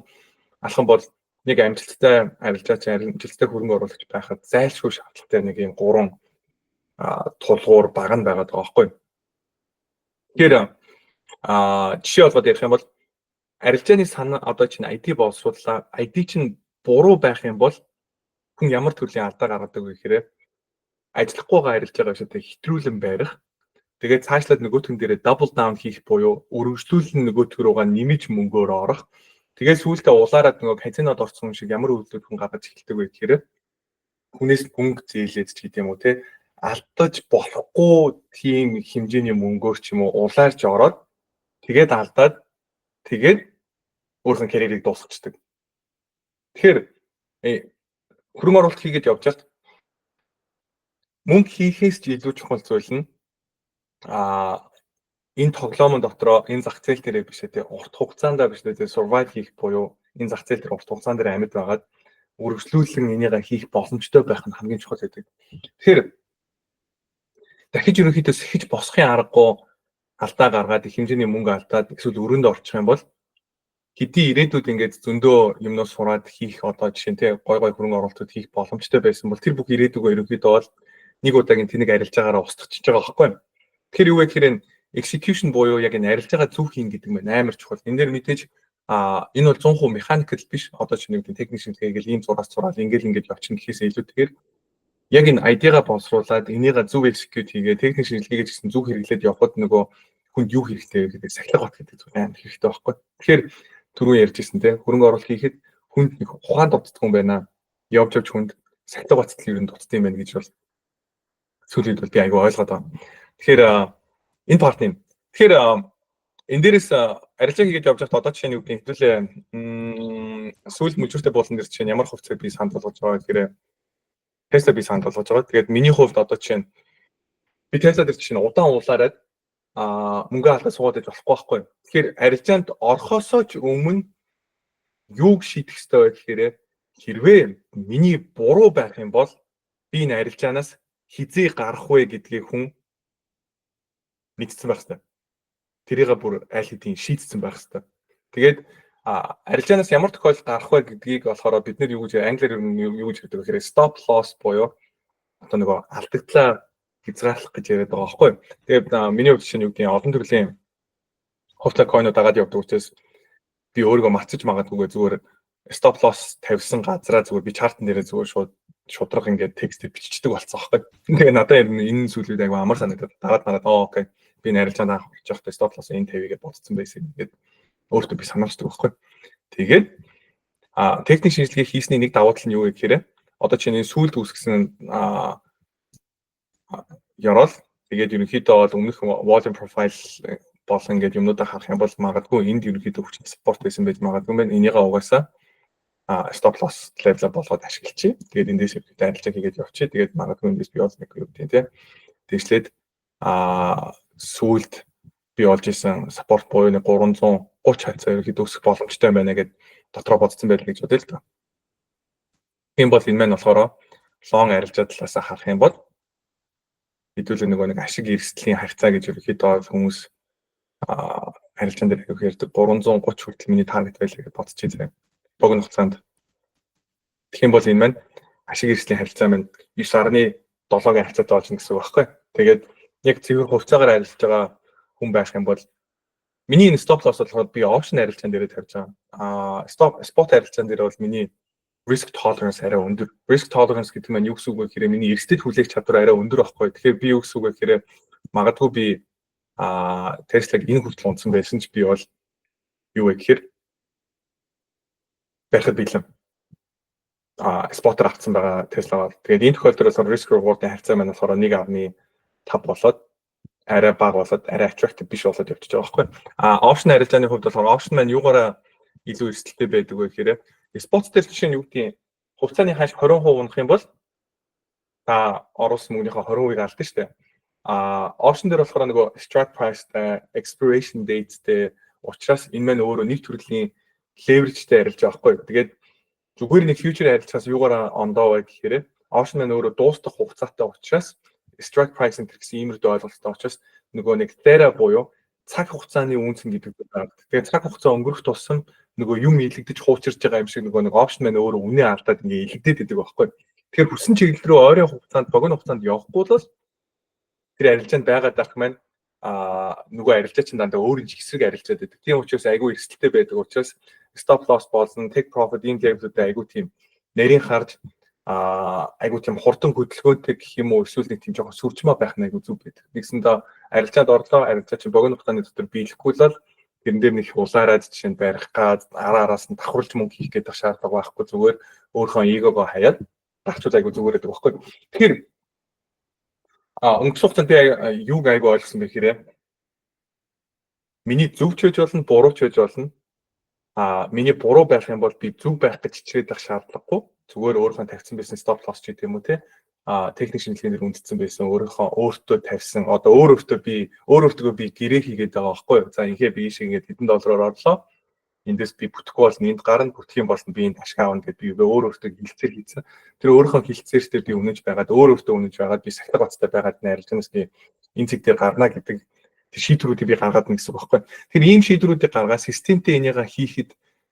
алхам бол нэг амжилттай арилжаач амжилттай хөрөнгө оруулагч байхад зайлшгүй шаардлагатай нэг юм гурван тулгуур баг нь байгаа байхгүй. Тэгэхээр жишээ олгоод ярих юм бол арилжааны санаа одоо чинь ID боловсрууллаа. ID чинь буруу байх юм бол хүн ямар төрлийн алдаа гаргадаг вэ гэхээр ажиллахгүй байгаа арилжаагаа шатаа хэтрүүлэн байрах. Тэгээд цаашлаад нөгөөтгөн дээрээ double down хийх буюу өргөжлүүлэн нөгөөтг рүүгээ нэмж мөнгөөр орох. Тэгээд сүүлдээ улаарад нөгөө казинод орсон шиг ямар үйлдэл хүн гаргаж эхэлдэг вэ гэхээр хүнээс мөнгө зээлээд ч гэдэм үү те алдаж болохгүй тийм хэмжээний мөнгөөр ч юм уу улаарч ороод тэгээд алдаад тэгээд өөрсөн карьерийг дуусгацдаг. Тэгэхээр хөрөнгө оруулалт хийгээд явж байгаад мөнгө хийхээс ч илүү чухал зүйл нь энэ тоглоомын дотроо энэ зах зээл дээр биш үү урт хугацаанд биш үү survive хийх буюу энэ зах зээл дээр урт хугацаанд амьд байгаад үргэлжлүүлэн энийгээ хийх боломжтой байх нь хамгийн чухал гэдэг. Тэгэхээр дахиж ерөнхийдөө сэхэж босхын аргагүй алдаа гаргаад их хэмжээний мөнгө алдаад эсвэл өрөөнд орчих юм бол хэдий ирээдүйд ингээд зөндөө юмнууд сураад хийх одоо жишээ нь тий гой хөрөнгө оруулалтууд хийх боломжтой байсан бол тэр бүх ирээдүгөө ерөнхийдөө бол нэг удаагийн тэнэг арилж байгаараа устгachж байгаа байхгүй юу. Тэгэхээр юу вэ гэхээр энэ execution буюу яг энэ арилж байгаа зөв хийн гэдэг нь амар чухал. Энэ дээр мэдээж энэ бол 100% mechanical биш. Одоо ч нэг technician хийгээл ийм зураас зураал ингээд явчихна гэхээс илүүтэйгээр яг энэ ID-га боловсруулад энийга зөв execute хийгээ technician хийгээд гэсэн зөв хэрэглээд явхад нөгөө хүнд юу хэрэгтэй гэдэг сахилга бат гэдэг зүйл амар хэрэгтэй байхгүй. Тэгэхээр түрүү ярьжсэн те хөрөнгө оруулалт хийхэд хүнд нэг ухаан дутдаг юм байна. Явж хүнд сахилга батцал ер нь дутдаг юм байна гэж бол сүүлийн үед би айгүй ойлгоод байна. Тэгэхээр энэ part юм. Тэгэхээр энэ дээрээс арилжаа хийгээд явж байхад одоо жишээ нь юу гэдэг хэвлээ сүүл мөчөртэй буулан дээр жишээ нь ямар хувьцааг би санд болгож байгаа гэхээр Tesla би санд болгож байгаа. Тэгээд миний хувьд одоо жишээ нь би Tesla дээр жишээ нь удаан уулаараад мөнгө алдаа суугаад иж болохгүй байхгүй. Тэгэхээр арилжаанд орхосоо ч өмнө юуг шийдэх ёстой вэ гэхээр хэрвээ миний буруу байх юм бол би энэ арилжаанаас хизээ гарах вэ гэдгийг хүн мэдсэн байх хэрэгтэй. Тэрийг бүр аль хэдийн шийдсэн байх хэрэгтэй. Тэгээд арилжаанаас ямар тохиолдолд гарах вэ гэдгийг болохоор бид нэр юу гэж англиар юу гэж хэлдэг вэ гэхээр stop loss буюу одоо нөгөө алдагдлаа хязгаарлах гэж яриад байгаа байхгүй. Тэгээд миний хувьд чинь юу гэдэг олон төрлийн хувьцаа койноо дагаад явдаг учраас би өөрийгөө мацаж магадгүй зүгээр stop loss тавьсан газараа зүгээр би чартн дээрээ зүгээр шудраг ингээд текстээр биччихдэг болсон байхгүй. Тэгээ надад энэ зүйлүүд айгүй амар санагдаад дараад окей би арилжаанд авах гэж явахдаа stop loss энэ тавигээ бодсон байсан ингээд өөртөө би санаачдаг байхгүй. Тэгээд техник шинжилгээ хийсний нэг давуу тал нь юу вэ гэхээр одоо чинь сүүлд үүсгэсэн ярол тэгээд ерөнхийдөө бол өмнөх volume profile болон ингээд юмнуудаа харах юм бол магадгүй энд ерөнхийдөө хүчин support байсан байж магадгүй байна. Энийгээ угаасаа stop loss level болгоод ашиглачи. Тэгээд эндээс арилжаа хийгээд явчих. Тэгээд магадгүй эндээс би бол нэг юу гэдэг тийм тэгшлээд сүүлд би олж исэн support буюу 330 хавцаа ерөнхийдөө өсөх боломжтой байна гэдээ дотроо бодсон байл гэж бодъё л доо. Тийм бол энэ маань болохоор long арилжаа талаас харах юм бол хэдүүлээ нэг ашиг эрсдлийн харьцаа гэж ерөнхийдөө хүмүүс арилжаан дээр хэрэг 330 хүртэл миний таргет байлаа гэж бодчих зэ. Богино хугацаанд. Тэгэх юм бол энэ маань ашиг эрсдлийн харьцаа маань 9.7-гийн харьцаатай болж гэсэн үг байхгүй. Тэгээд яг цэвэр хувьцаагаар арилжж байгаа хүн байх юм бол миний энэ stop loss болохоор би option арилжаан дээрээ тавьж байгаа. Spot арилжаан дээр бол миний risk tolerance арай өндөр. Risk tolerance гэдэг нь юу гэсэн үг вэ гэхээр миний эрсдэд хүлээх чадвар арай өндөр байхгүй. Тэгэхээр би юу гэсэн үг вэ гэхээр магадгүй би Tesla-г энэ хүртэл унтсан байсан ч би бол юу вэ гэхээр байхад бэлэн спотер авсан байгаа Tesla бол. Тэгээд энэ тохиолдолд risk reward-ийн харьцаа маань болохоор 1.5 болоод арай бага болоод арай attractive биш болоод явчихж байгаа байхгүй. Option арилжааны хувьд болохоор option маань юугаараа илүү эрсдэлтэй байдаг вэ гэхээр спот дээр жишээ нь юу гэдэг хувьцааны ханш 20% унах юм бол та оруулсан мөнгөнийхөө 20%-ийг алдсан шүү дээ. Option дээр болохоор нөгөө strike price, expiration date-тэй учраас энэ маань өөрөө нэг төрлийн leverage-тэй арилж байгаа байхгүй. Тэгээд зүгээр нэг future арилжахаас юугаараа ондоо вэ гэхээр option маань өөрөө дуустах хугацаатай учраас strike price гэсэн иймэрхүү ойлголттой учраас нөгөө нэг theta буюу цаг хугацааны үнц гэдэг байна. Тэгээд цаг хугацаа өнгөрөх тусам нөгөө юм илэгдэж хуучирж байгаа юм шиг нөгөө нэг option маань өөрөө үнэ алдаад ингээ илэгдээд идэг байхгүй. Тэгэхээр хүссэн чиглэл рүү ойрын хугацаанд богино хугацаанд явахгүй бол тэр арилжаанд байгаад байх маань нөгөө арилжаа чинь дандаа өөр юм хэсэг арилжаад байдаг. Тийм учраас айгүй эрсдэлтэй байдаг учраас stop loss болсон, take profit энэ левелүүдээ айгүй тийм нарийн харж айгүй тийм хурдан хөдөлгөөнтэй гэх юм уу эсвэл нэг тийм жоохон сүрчмаа байх нь айгүй зүг байдаг. Нэгсэндээ арилжаанд орлоо, арилжаа чинь богино хугацааны дотор биелэхгүй л тэрэн дээр нэг улаарад жишээ нь барих гад араас нь давхарлж мөнгө хийх гэдэг шаардлага байхгүй зүгээр өөрийнхөө эгогоо хаяад багчууд айгүй зүгээр байдаг байхгүй. Тэгэхээр өнгөрсөн хугацаанд би юуг айгүй ойлгосон бэ гэхээр миний зөв ч байж болно, буруу ч байж болно. Миний буруу байх юм бол би зөв байх гэж хичээд байх шаардлагагүй. Зүгээр өөрийнхөө тавьсан байсан stop loss ч гэдэг юм уу те. Техник шинжилгээгээр үндсэн байсан өөртөө тавьсан одоо өөртөө би гэрээ хийгээд байгаа байхгүй юу. За инхээ би шиг ингээд хэдэн доллараар орлоо. Эндээс би бүтэхгүй бол энд гарна, бүтэх юм бол би энд ашиг аавна гэдээ би өөртөө хилцээр хийсэн. Тэр өөрийнхөө хилцээртэй би үнэж байгаад өөртөө үнэж байгаад би сахилга бацтай байгаад найрлж байгаа би энэ цэг дээр гарна гэдэг тэр шийдвэрүүдийг би гаргаад нэг гэсэн үг байхгүй. Тэгэхээр ийм шийдвэрүүдийг гаргаад системтэй энийгээ хийхэд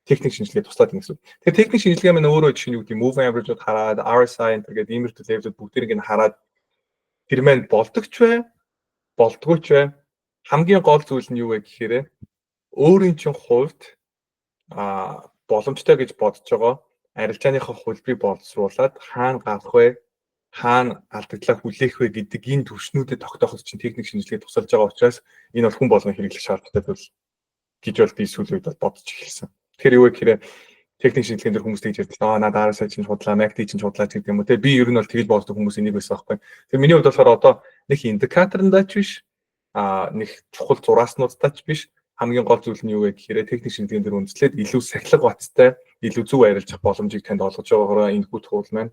техник шинжилгээ туслаад байна гэсэн үг. Тэгэхээр техник шинжилгээ маань өөрөө жишээ нь юу гэдэг moving average-ууд хараад RSI гэдэг иймэрхүү левелүүд бүгдийг нь хараад тэр маань болдогч бай, болдгооч бай. Хамгийн гол зүйл нь юу вэ гэхээр өөрийн чинь хувьд боломжтой гэж бодож байгаа арилжааныхаа хөлбөрийг боловсруулад хаана гарах вэ? Хаана алдагдлаа хүлээх вэ гэдэг энэ түвшнүүдэд тогтооход чинь техник шинжилгээ тусалж байгаа учраас энэ бол хүн болгон хэрэглэх шаардлагатай зүйл гэж бол би сүүлийн үед бодож эхэлсэн. Тэгэхээр юу вэ гэхээр техник шинжилгээнд дэр хүмүүс тэгж ярьдаг. Надад RSI чинь шудлаа, MACD чинь шудлаа гэдэг юм уу. Тэгээ би ер нь бол тэгж боддог хүмүүс энийг байсан байхгүй. Тэгээ миний хувьд болохоор одоо нэг индикаторндаач биш, нэг чухал зурааснуудтай ч биш. Хамгийн гол зүйл нь юу вэ гэхээр техник шинжилгээнд дэр үндэслээд илүү сахилга баттай, илүү зөв арилжах боломжийг танд олгож байгаагаар энэ бүх туул маань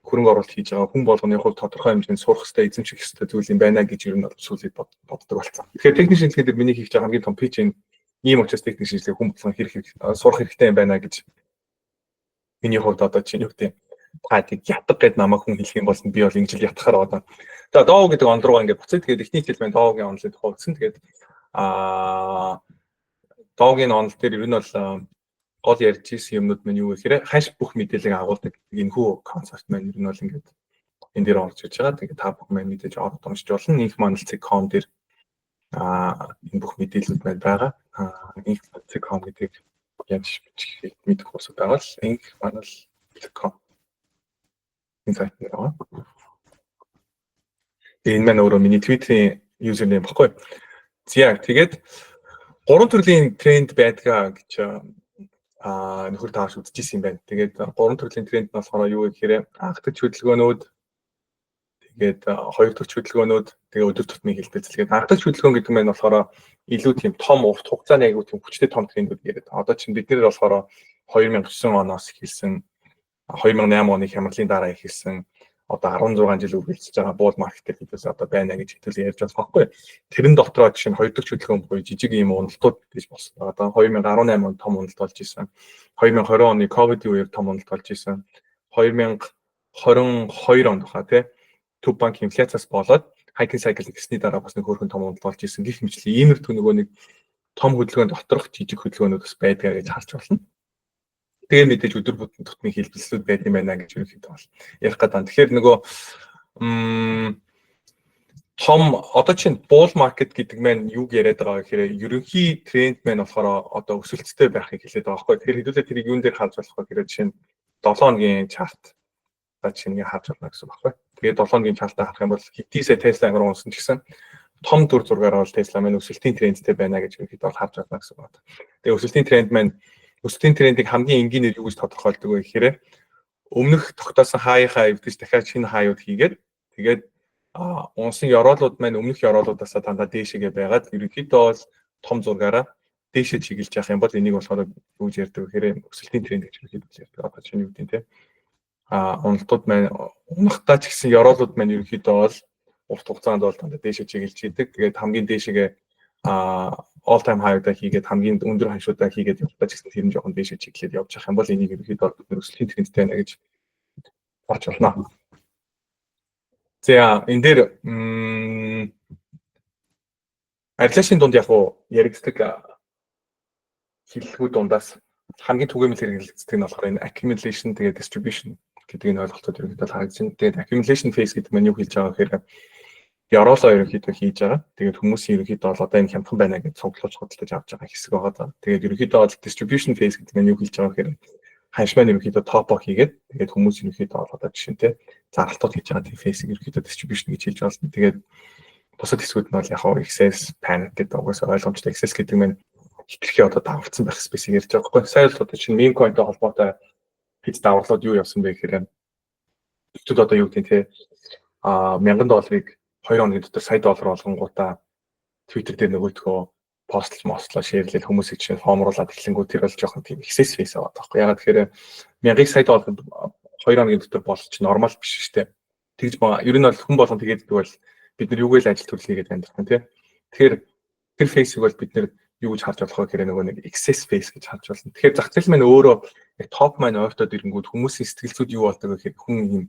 хөрөнгө оруулалт хийж байгаа хүн болгоны хувьд тодорхой хэмжээнд сурах хэрэгтэй, эзэмших хэрэгтэй зүйл юм байна гэж ер нь сүүлийн боддог болсон. Тэгэхээр техник шинжилгээнд дэр миний хийж байгаа хамгийн том pitch энэ ийм учраас техник шинжилгээ хүн болгон сурах хэрэгтэй юм байна гэж миний хувьд одоо чинь юу гэдэг та тийг ятг гэд намайг хүн хэлэх юм бол би бол ингэж л ятгахаар одоо. За доо гэдэг он руу ингээд буцаад тэгээд эхний хэл маань доогийн онлын тухай утсан. Тэгээд доогийн онл дээр ер нь бол гол ярьж ирсэн юмнууд маань юу вэ гэхээр хаш бүх мэдээллийг агуулдаг энэхүү концепт маань ер нь бол ингээд энэ дээр орж ирж байгаа. Тэгээд та бүх маань мэдээж ороод уншиж болно. Инх манлцэг.com дээр энэ бүх мэдээлэлүүд маань байгаа. Инх манлцэг.com гэдэг яаж бичих мэдэх усуд байгаа л инх манлцэг.com энэ сайт дээр байгаа. Энэ маань өөрөө миний Twitter-ийн юзернейм баггүй. За тэгээд 3 төрлийн тренд байдгаа гэж нөхөр тааш үзчихсэн юм байна. Тэгээд 3 төрлийн тренд нь болохоор юу вэ гэхээр анхдагч хөдөлгөөнүүд, тэгээд хоёр дахь хөдөлгөөнүүд, тэгээд өдөр тутмын хэлбэлцэл. Тэгээд анхдагч хөдөлгөөн гэдэг нь болохоор илүү тийм том урт хугацааны айгуу тийм хүчтэй том трендүүд яриад. Одоо чинь бид нэр болохоор 2009 оноос эхэлсэн, 2008 оны хямралын дараа эхэлсэн, одоо 16 жил үргэлжлэж байгаа bull market гэдээс одоо байна гэж хэвлэл ярьж байгаа байхгүй. Тэрэн дотроо жишээ нь хоёр дахь хөдөлгөөн буюу жижиг ийм уналтууд гэж болсон. Одоо 2018 онд том уналт болж исэн. 2020 оны ковидын үеэр том уналт болж исэн. 2022 онд хаа тий төв банк инфляцаас болоод hiking cycle гэсний дараа бас нэг хөөрхөн том уналт болж исэн. Гэх мэтлээ иймэрхүү нөгөө нэг том хөдөлгөөн доторх жижиг хөдөлгөөнүүд бас байдгаа гэж харж байна. Тэгээ мэдээж өдөр тутмын хэлбэлцүүд байд юм байна гэж ерөнхийдөө бол ярих гэдэг. Тэгэхээр нөгөө том одоо чинь bull market гэдэг маань юуг яриад байгаа гэхээр ерөнхий тренд маань болохоор одоо өсөлттэй байхыг хэлээд байгаа байхгүй. Тэгэхээр хэдүүлээ тэрийг юун дээр харж болох вэ гэхээр жишээ нь 7 хоногийн чарт за чиний харж байна гэсэн байхгүй. Тэгээ 7 хоногийн чартаа харах юм бол хэдийсээ Tesla ангар унсан ч гэсэн том дүр зургаараа бол Tesla маань өсөлтийн трендтэй байна гэж ерөнхийдөө харж байна гэсэн байна. Тэгээ өсөлтийн тренд маань өсөлтийн трендийг хамгийн энгийнээр юу гэж тодорхойлдог вэ гэхээр өмнөх тогтоосон хаяхаа эвдэж дахиад шинэ хаяуд хийгээд тэгээд унсан ёроолууд маань өмнөх ёроолуудаас дандаа дээшээгээ байгаад ерөнхийдөө бол том зургаараа дээшээ чиглэж явах юм бол энийг болохоор юу гэж ярьдаг вэ гэхээр өсөлтийн тренд гэж ерөнхийдөө ярьдаг. Одоо чинь юу гэдэг нь те уналтууд маань унахтаа ч гэсэн ёроолууд маань ерөнхийдөө бол урт хугацаанд бол дандаа дээшээ чиглэж идэг. Тэгээд хамгийн дээшээгээ all time high-удаа хийгээд хамгийн өндөр ханшуудаа хийгээд явуулдаг гэсэн тэр нь жоохон дээшээ чиглээд явж байгаа юм бол энийг ерөнхийдөө өсөлтийн трендтэй байна гэж харж байна. За энэ дээр арилжаачийн дунд яг уу яригддаг хэллэгүүд дундаас хамгийн түгээмэл хэрэгэлцдэг нь болохоор энэ accumulation тэгээд distribution гэдэг энэ ойлголтууд ерөнхийдөө харагдсан. Тэгээд accumulation phase гэдэг нь юу хэлж байгаа гэхээр ёроолоо ерөнхийдөө хийж байгаа. Тэгээд хүмүүсийн ерөнхийдөө бол одоо энэ хямдхан байна гэж цуглуулж хөдөлж авч байгаа хэсэг байгаа. Тэгээд ерөнхийдөө бол distribution phase гэдэг нь юу хэлж байгаа гэхээр ханш маань ерөнхийдөө top хийгээд тэгээд хүмүүс ерөнхийдөө бол одоо жишээ нь зарлалтууд хийж байгаа тийм phase-ийг ерөнхийдөө distribution гэж хэлж байна. Тэгээд бусад хэсгүүд нь бол яг хаа excess panic гэдэг угаасаа ойлгомжтой excess гэдэг нь хитрхи одоо давалцсан байх space-ийг ярьж байгаа байхгүй. Сайн л одоо чинь meme coin-тэй холбоотой хэд даварлууд юу явсан бэ гэхээр хэвчүүд одоо юу гэдэг те $1000 2 хоногийн дотор сая доллар болгонгуудаа Twitter дээр нөгөөдгөө постлоо шеэрлэл хүмүүсийг чинь хомруулаад эхлэнгүү тэр бол жоохон тийм excess face аваад байхгүй. Ягаад тэгэхээр 1000 сая доллар 2 хоногийн дотор болж нормал биш шүү дээ. Тэгж ер нь бол хүн болгон тэгээд бол бид нар юугээл ажил төрлөгээд амьдрах тийм. Тэгэхээр тэр face-ийг бол бид нар юу гэж харж болох вэ гэхээр нөгөө нэг excess face гэж харж байна. Тэгэхээр зах зээл маань өөрөө топ маань ойртоод ирэнгүүт хүмүүсийн сэтгэл зүйд юу болдог вэ гэхээр хүн юм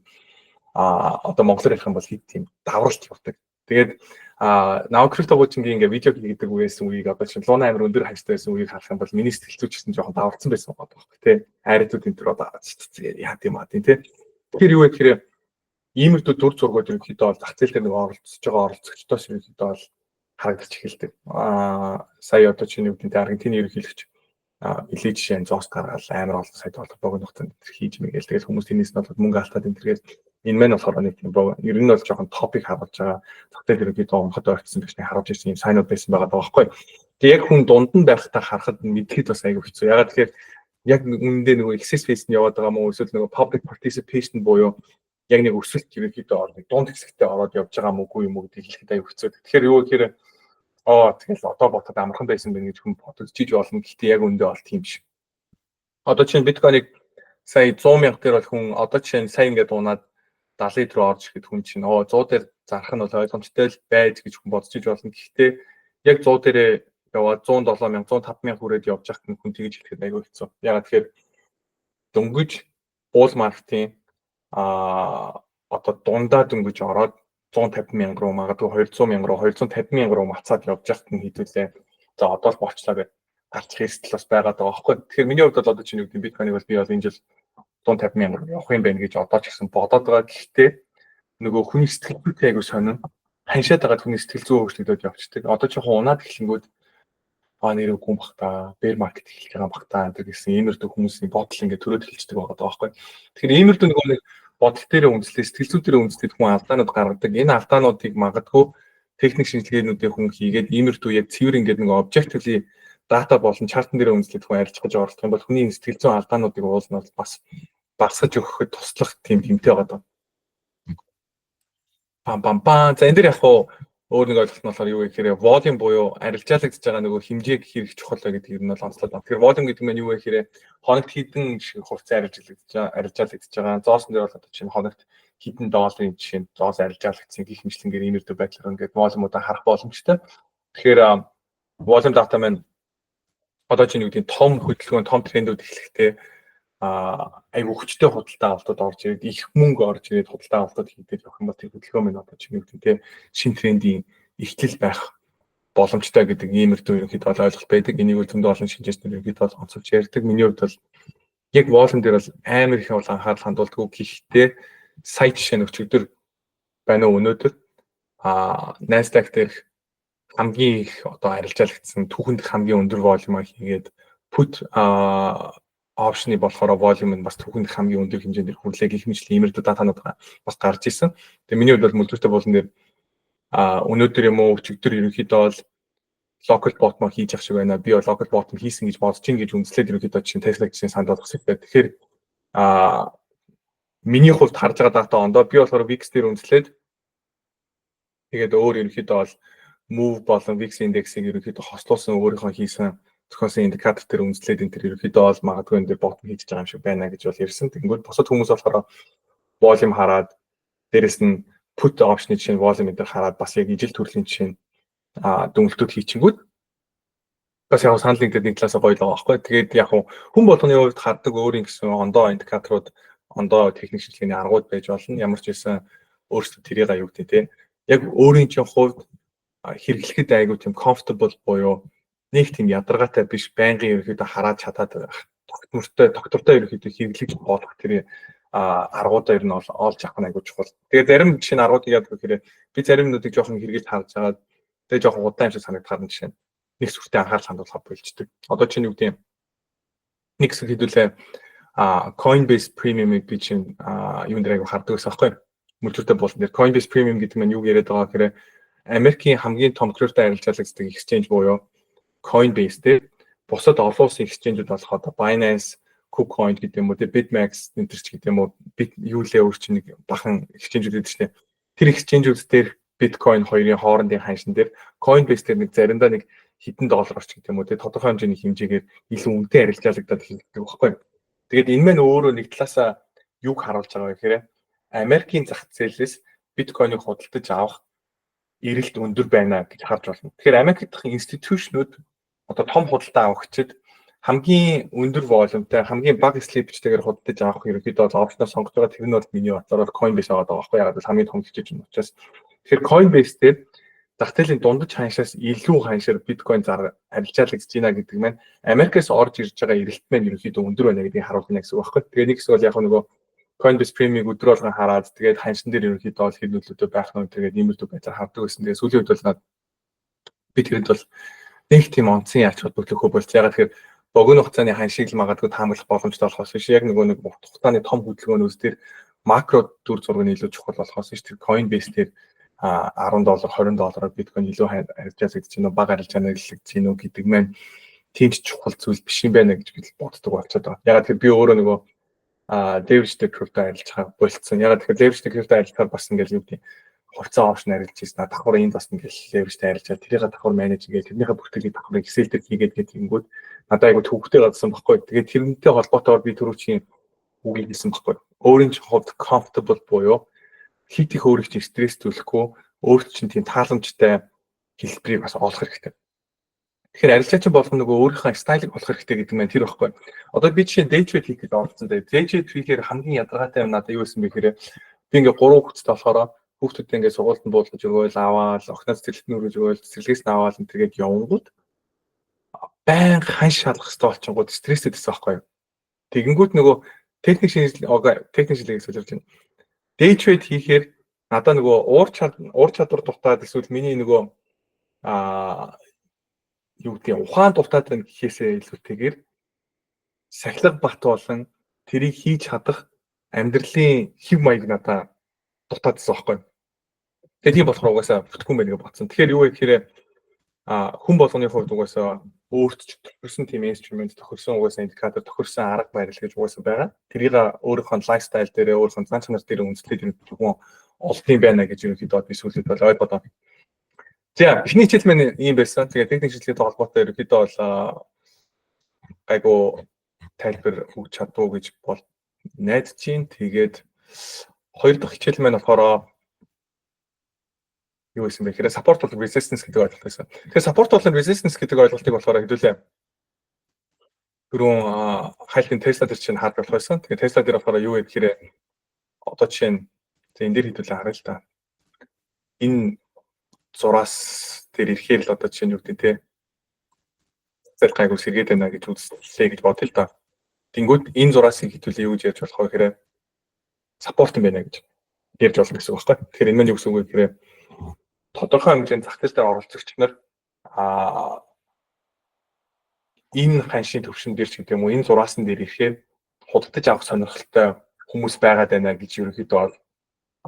одоо монголоор ярих юм бол хэд тийм давралт явдаг. Тэгээд Now криптогоочингийн ингээ видео хийдэг үеэс үеийг одоо чинь луна амир өндөр хажтай байсан үеийг харах юм бол миний сэтгэл зүйч гэсэн жоохон даварцсан байсан байгаа байхгүй тий. Айртууд энэ төр одоо яа тийм аа тий. Тэгэхээр юу вэ гэхээр иймэрдүү дүр зургууд ерөнхийдөө бол зах зээл дээр нэг оролцож байгаа оролцогчдоос ерөнхийдөө бол харагдаж эхэлдэг. Сая одоо чинь юу гэдэг нь Аргентины ерөнхийлөгч билий жишээ зоос гаргаад амар олон сайд болдог богино хугацаанд хийж мэгээл тэгээд хүмүүс тэрнээс нь бол мөнгө алдаад энэ төргээд энэ мань болохоор нэг юм боо ер нь бол жоохон топик харуулж байгаа тогтол ерөнхийдөө онхот ойртсон гэж харж ирсэн юм сайнууд байсан байгаа байхгүй. Тэгээд яг хүн дунд нь байхдаа харахад мэдхэд бас аягүй хэцүү. Ягаад тэгэхээр яг үүндээ нөгөө access phase нь яваад байгаа мó эсвэл нөгөө public participation буюу яг нэг өсөлт ерөнхийдөө нэг дунд хэсэгтээ ороод явж байгаа мөгүй юм уу гэдгийг хэлэхэд аягүй хэцүү. Тэгэхээр юу гэхээр тэгэл одоо ботод амархан байсан байх гэж хүн бодчихж болно. Гэхдээ яг үндэ бол тийм биш. Одоо чинь биткойныг сая 100,000 дээр бол хүн одоо чинь сая ингээд унаад 70 руу орж ирэхэд хүн чинь 100 дээр зарах нь бол ойлгомжтой л байж гэж хүн бодчихж болно. Гэхдээ яг 100 дээрээ яваад 107,000 105,000 хүрээд явж байхад нь хүн тэгж хэлэхэд аягүй хэцүү. Ягаад тэгэхээр дөнгөж буул маркетинг одоо дундаа дөнгөж ороод 150,000 руу магадгүй 200,000 руу 250,000 руу мацаад явж байхад нь хэдүүлээ. За одоо л болчлаа гэж гарч хэрсэл бас байгаад байгаа байхгүй. Тэгэхээр миний хувьд бол одоо чинь нэг биткойныг бол би бол энэ жил 150,000 руу явах юм байна гэж одоо ч гэсэн бодоод байгаа. Гэхдээ нөгөө хүний сэтгэл зүйтэй айгу сонин ханшаад байгаа хүний сэтгэл зүй өөрчлөгдөд явчихдаг. Одоо ч яг унаад эхлэнгүүд нэр үгүй бах та, bear market эхэлж байгаа бах та гэсэн иймэрдүү хүмүүсийн бодол ингээд төрөөд эхэлждэг байгаа байхгүй. Тэгэхээр иймэрдүү нөгөө нэг бодол дээр үндэслэх, сэтгэл зүй дээр үндэслэх хүн алдаанууд гаргадаг. Энэ алдаануудыг магадгүй техник шинжилгээнүүдээ хүн хийгээд иймэрдүү яг цэвэр ингээд нэг objectively дата болон чартан дээр үндэслэх хүн арилж гэж оролдох юм бол хүний сэтгэл зүйн алдаануудыг уулна бол бас багсаж өгөхөд туслах тийм хэмтэй байгаа даа. За энэ дээр яг хуу өөр нэг ойлголт нь болохоор юу гэхээр volume буюу арилжаалагдж байгаа нөгөө хэмжээг хэрэг чухал гэдэг юм бол онцлог байна. Тэгэхээр volume гэдэг нь юу вэ гэхээр хоногт хэдэн хувьцаа арилжаалагдж байгаа. Зоосон дээр бол одоо чинь хоногт хэдэн долларын жишээ нь зоос арилжаалагдсан гэх мэтлэнгээр иймэрдүү байдлаар ингээд volume-уудаа харах боломжтой. Тэгэхээр volume data маань одоо чинь юу гэдэг том хөдөлгөөн, том трендүүд эхлэхдээ айгу хүчтэй худалдаа авалтад орж ирээд их мөнгө орж ирээд худалдаа авалтад хийгээд явах юм бол тэр хөдөлгөөн минь одоо чинь юу гэдэг шин трендийн эхлэл байх боломжтой гэдэг иймэрдүү ерөнхийдөө ойлголт байдаг. Энийг үл зөндөө олон шинжээчнэр ерөнхийдөө онцолж ярьдаг. Миний хувьд бол яг volume дээр бол амар их анхаарал хандуулдаг. Гэхдээ сая жишээ нь өчигдөр байна уу өнөөдөр Nasdaq дээр хамгийн их одоо арилжаалагдсан түүхэнд хамгийн өндөр volume хийгээд put опшны болохоор volume нь бас түүхэнд хамгийн өндөр хэмжээнд хүрлээ гэх мэтлэн иймэрдүү датанууд бас гарч ирсэн. Тэгээ миний хувьд бол мөлдөртэй болон дээр өнөөдөр юм уу өчигдөр ерөнхийдөө бол local bot хийж ах шиг байна. Би бол local bot хийсэн гэж бодож ин гэж үндэслээд ерөнхийдөө чинь Tesla гэсэн санд болох хэрэгтэй. Тэгэхээр миний хувьд харж байгаа дата ондоо би болохоор VIX дээр үндэслээд тэгээд өөр ерөнхийдөө бол move болон VIX индексийг ерөнхийдөө хослуулсан өөрийнхөө хийсэн зохиосон индикатор дээр үндэслээд энэ төр ерөнхийдөө бол магадгүй энэ дээр ботом хийж байгаа юм шиг байна гэж бол ярьсан. Тэнгүүд бусад хүмүүс болохоор volume хараад дээрэс нь put option-ы чинь volume дээр хараад бас яг ижил төрлийн чинь дүнэлтүүд хийчихэнгүүд бас яг санал нэгдээд нэг талаас гоё л байгаа байхгүй. Тэгээд яг хүн болгоны хувьд хардаг өөрийн гэсэн ондоо индикаторууд, ондоо техник шинжилгээний аргууд байж болно. Ямар ч байсан өөрсдөө тэрийг аюу гэдэг тийм. Яг өөрийн чинь хувьд хэрэглэхэд аягүй тийм comfortable буюу нэг тийм ядаргаатай биш байнгын ерөөхдөө хараад чадаад доктортой ерөөхдөө хэрэглэж болох тэр аргуудаа ер нь олж авах нь аягүй чухал. Тэгээ зарим жишээ нь аргуудыг яадаг гэхээр би зарим нүдийг жоохон хэрэгэж харж байгаа. Тэгээ жоохон удаан юм шиг санагдахаар нь жишээ. Нэг сүртэй анхаарал хандуулахад болждаг. Одоо чинь юу гэдэг юм? Нэг хэсэг хэдүүлээ Coinbase Premium-ыг би чинь юунд дээр аягүй хардаг гэсэн аахгүй. Мөлтөртэй болсон дээр Coinbase Premium гэдэг нь юу яриад байгаа гэхээр Америкийн хамгийн том крипто арилжаалагчдаг exchange буюу Coinbase дээр бусад олон улсын exchange-үүд болох одоо Binance, KuCoin гэдэг юм уу, BitMEX энэ төрч гэдэг юм уу, юу лээ өөр чинь нэг бахан exchange-үүд гэдэг чинь тэр exchange-үүд дээр Bitcoin хоёрын хоорондын ханшин дээр Coinbase дээр нэг заримдаа нэг хэдэн доллар орч гэдэг юм уу, тодорхой хэмжээний хэмжээгээр илүү үнэтэй арилжаалагдаад хэлдэг байхгүй. Тэгээд энэ мань өөрөө нэг талаасаа юг харуулж байгаа гэхээр Америкийн зах зээлээс Bitcoin-ыг худалдаж авах эрэлт өндөр байна гэж харж байна. Тэгэхээр Америк дахь институтшнууд одоо том худалдаа авахчид хамгийн өндөр волюмтай, хамгийн бага слипчтэйгээр худалдаж авах ерөнхийдөө опшноо сонгож байгаа. Тэр нь бол миний бодлоор Coinbase байгаа байхгүй. Яг л хамгийн том хичээж юм учраас. Тэгэхээр Coinbase дээр зах зээлийн дундаж ханшаас илүү ханшаар биткойн арилжаал гэж байна гэдэг маань Америкээс орж ирж байгаа эрэлт маань ерөнхийдөө өндөр байна гэдгийг харуулна гэсэн үг байхгүй. Тэгээ нэг хэсэг бол яг нөгөө Coinbase Premium өдөр болгон хараад тэгээд ханшин дээр ерөнхийдөө бол хэд нөлөөтэй байх нь тэгээд нэмэлт байдлаар хардаг гэсэн. Тэгээд сүүлийн үед бол би тэгэд бол нэг тийм онцгийн ач холбогдол болж байгаа. Тэгэхээр богино хугацааны ханшийг л магадгүй таамаглах боломжтой болохоос биш. Яг нөгөө нэг хугацааны том хөдөлгөөнөөс тэр макро дүр зураг нь илүү чухал болохоос биш. Тэр Coinbase дээр $10 $20 биткойн илүү арилжаал гэж байна уу, бага арилжаанаар илэрхийлж байна уу гэдэг маань тийм ч чухал зүйл биш юм байна гэж би боддог болчиход байгаа. Ягаад гэвэл би өөрөө нөгөө leverage крипто арилжахаа болцсон. Ягаад гэвэл leverage крипто арилжахаар бас ингээл юу гэдэг хувьцаа опшн арилж ийсэн. Давхар энд бас ингээл leverage арилжаад тэрийг давхар менеж ингээд тэрнийхээ бүртгэлийг давхар Excel дээр хийгээд гэнгүүт надад айгу төвхтэй гадсан баггүй. Тэгээд тэрнтэй холбоотойгоор би түрүүчийн үгийг хэлсэн баггүй. Өөрийн хувьд comfortable буюу хит их өөрийг чинь стресс төлөхгүй, өөрт чинь тийм тааламжтай хэлбэрийг бас олох хэрэгтэй. Тэгэхээр арилжаач болгоно нөгөө өөрийнхөө стайлыг олох хэрэгтэй гэдэг маань тэр байхгүй. Одоо би жишээ day trade хийх гэж оролцсон. Day trade хийхээр хамгийн ядаргаатай юм надад юу байсан бэ гэхээр би ингээ 3 хүүхэдтэй болохоор хүүхдүүдээ ингээ сургуульд нь буулгаж өгөөл, аваад, охиноос цэцэрлэгт нөрөж өгөөл, цэцэрлэгээс нь аваад тэгээд явангууд байн ханш шалгах хэрэгтэй болчихгоо стресстэй байсан байхгүй. Тэгэнгүүт нөгөө техник шинжилгээ гэж байна. Day trade хийхээр надаа нөгөө уур чадвар дутаад эсвэл миний нөгөө юу гэдэг ухаан дутаад байна гэхээсээ илүүтэйгээр сахилга бат болон тэрийг хийж чадах амьдралын хэв маяг надаа дутаадсан байхгүй. Тэгээ тийм болохоор угаасаа бүтггүй байх гэж бодсон. Тэгэхээр юу вэ гэхээр хүн болгоны хувьд угаасаа өөрт тохирсон тийм инструмент, тохирсон угаасаа индикатор, тохирсон арга барил гэж угаасаа байгаа. Тэрийг өөрийнхөө лайфстайл дээр, өөрийнхөө зан чанар дээр үндэслээд хүн олдсон байна гэж ерөнхийдөө би сүүлд бол ойлгоод байна. За, эхний хичээл маань ийм байсан. Тэгээ техник шинжилгээтэй холбоотой ерөнхийдөө бол айгу тайлбар өгч чадуу гэж найдаж чинь. Тэгээд хоёр дахь хичээл маань болохоор юу гэсэн бэ гэхээр support болон resistance гэдэг ойлголт байсан. Тэгэхээр support болон resistance гэдэг ойлголтыг болохоор хэдүүлээ түрүүн хайлтын Tesla дээр чинь харж болох байсан. Тэгэхээр Tesla дээр болохоор юу вэ гэхээр одоо жишээ нь энэ дээр хэдүүлээ харъя л да. Энэ зураас дээр ирэхээр л одоо жишээ нь юу гэдэг те зэл гайгүй сэргээд байна гэж үзлээ гэж бодъё л да. Тэнгүүд энэ зураас хэдүүлээ юу гэж ярьж болох вэ гэхээр support юм байна гэж ярьж болно гэсэн үг байхгүй. Тэгэхээр энэ маань юу гэсэн үг вэ гэхээр тодорхой хэмжээний зах зээл дээр оролцогч нар энэ ханшийн төвшин дээр ч гэдэг юм уу энэ зураасан дээр ирэхээр худалдаж авах сонирхолтой хүмүүс байгаад байна гэж ерөнхийдөө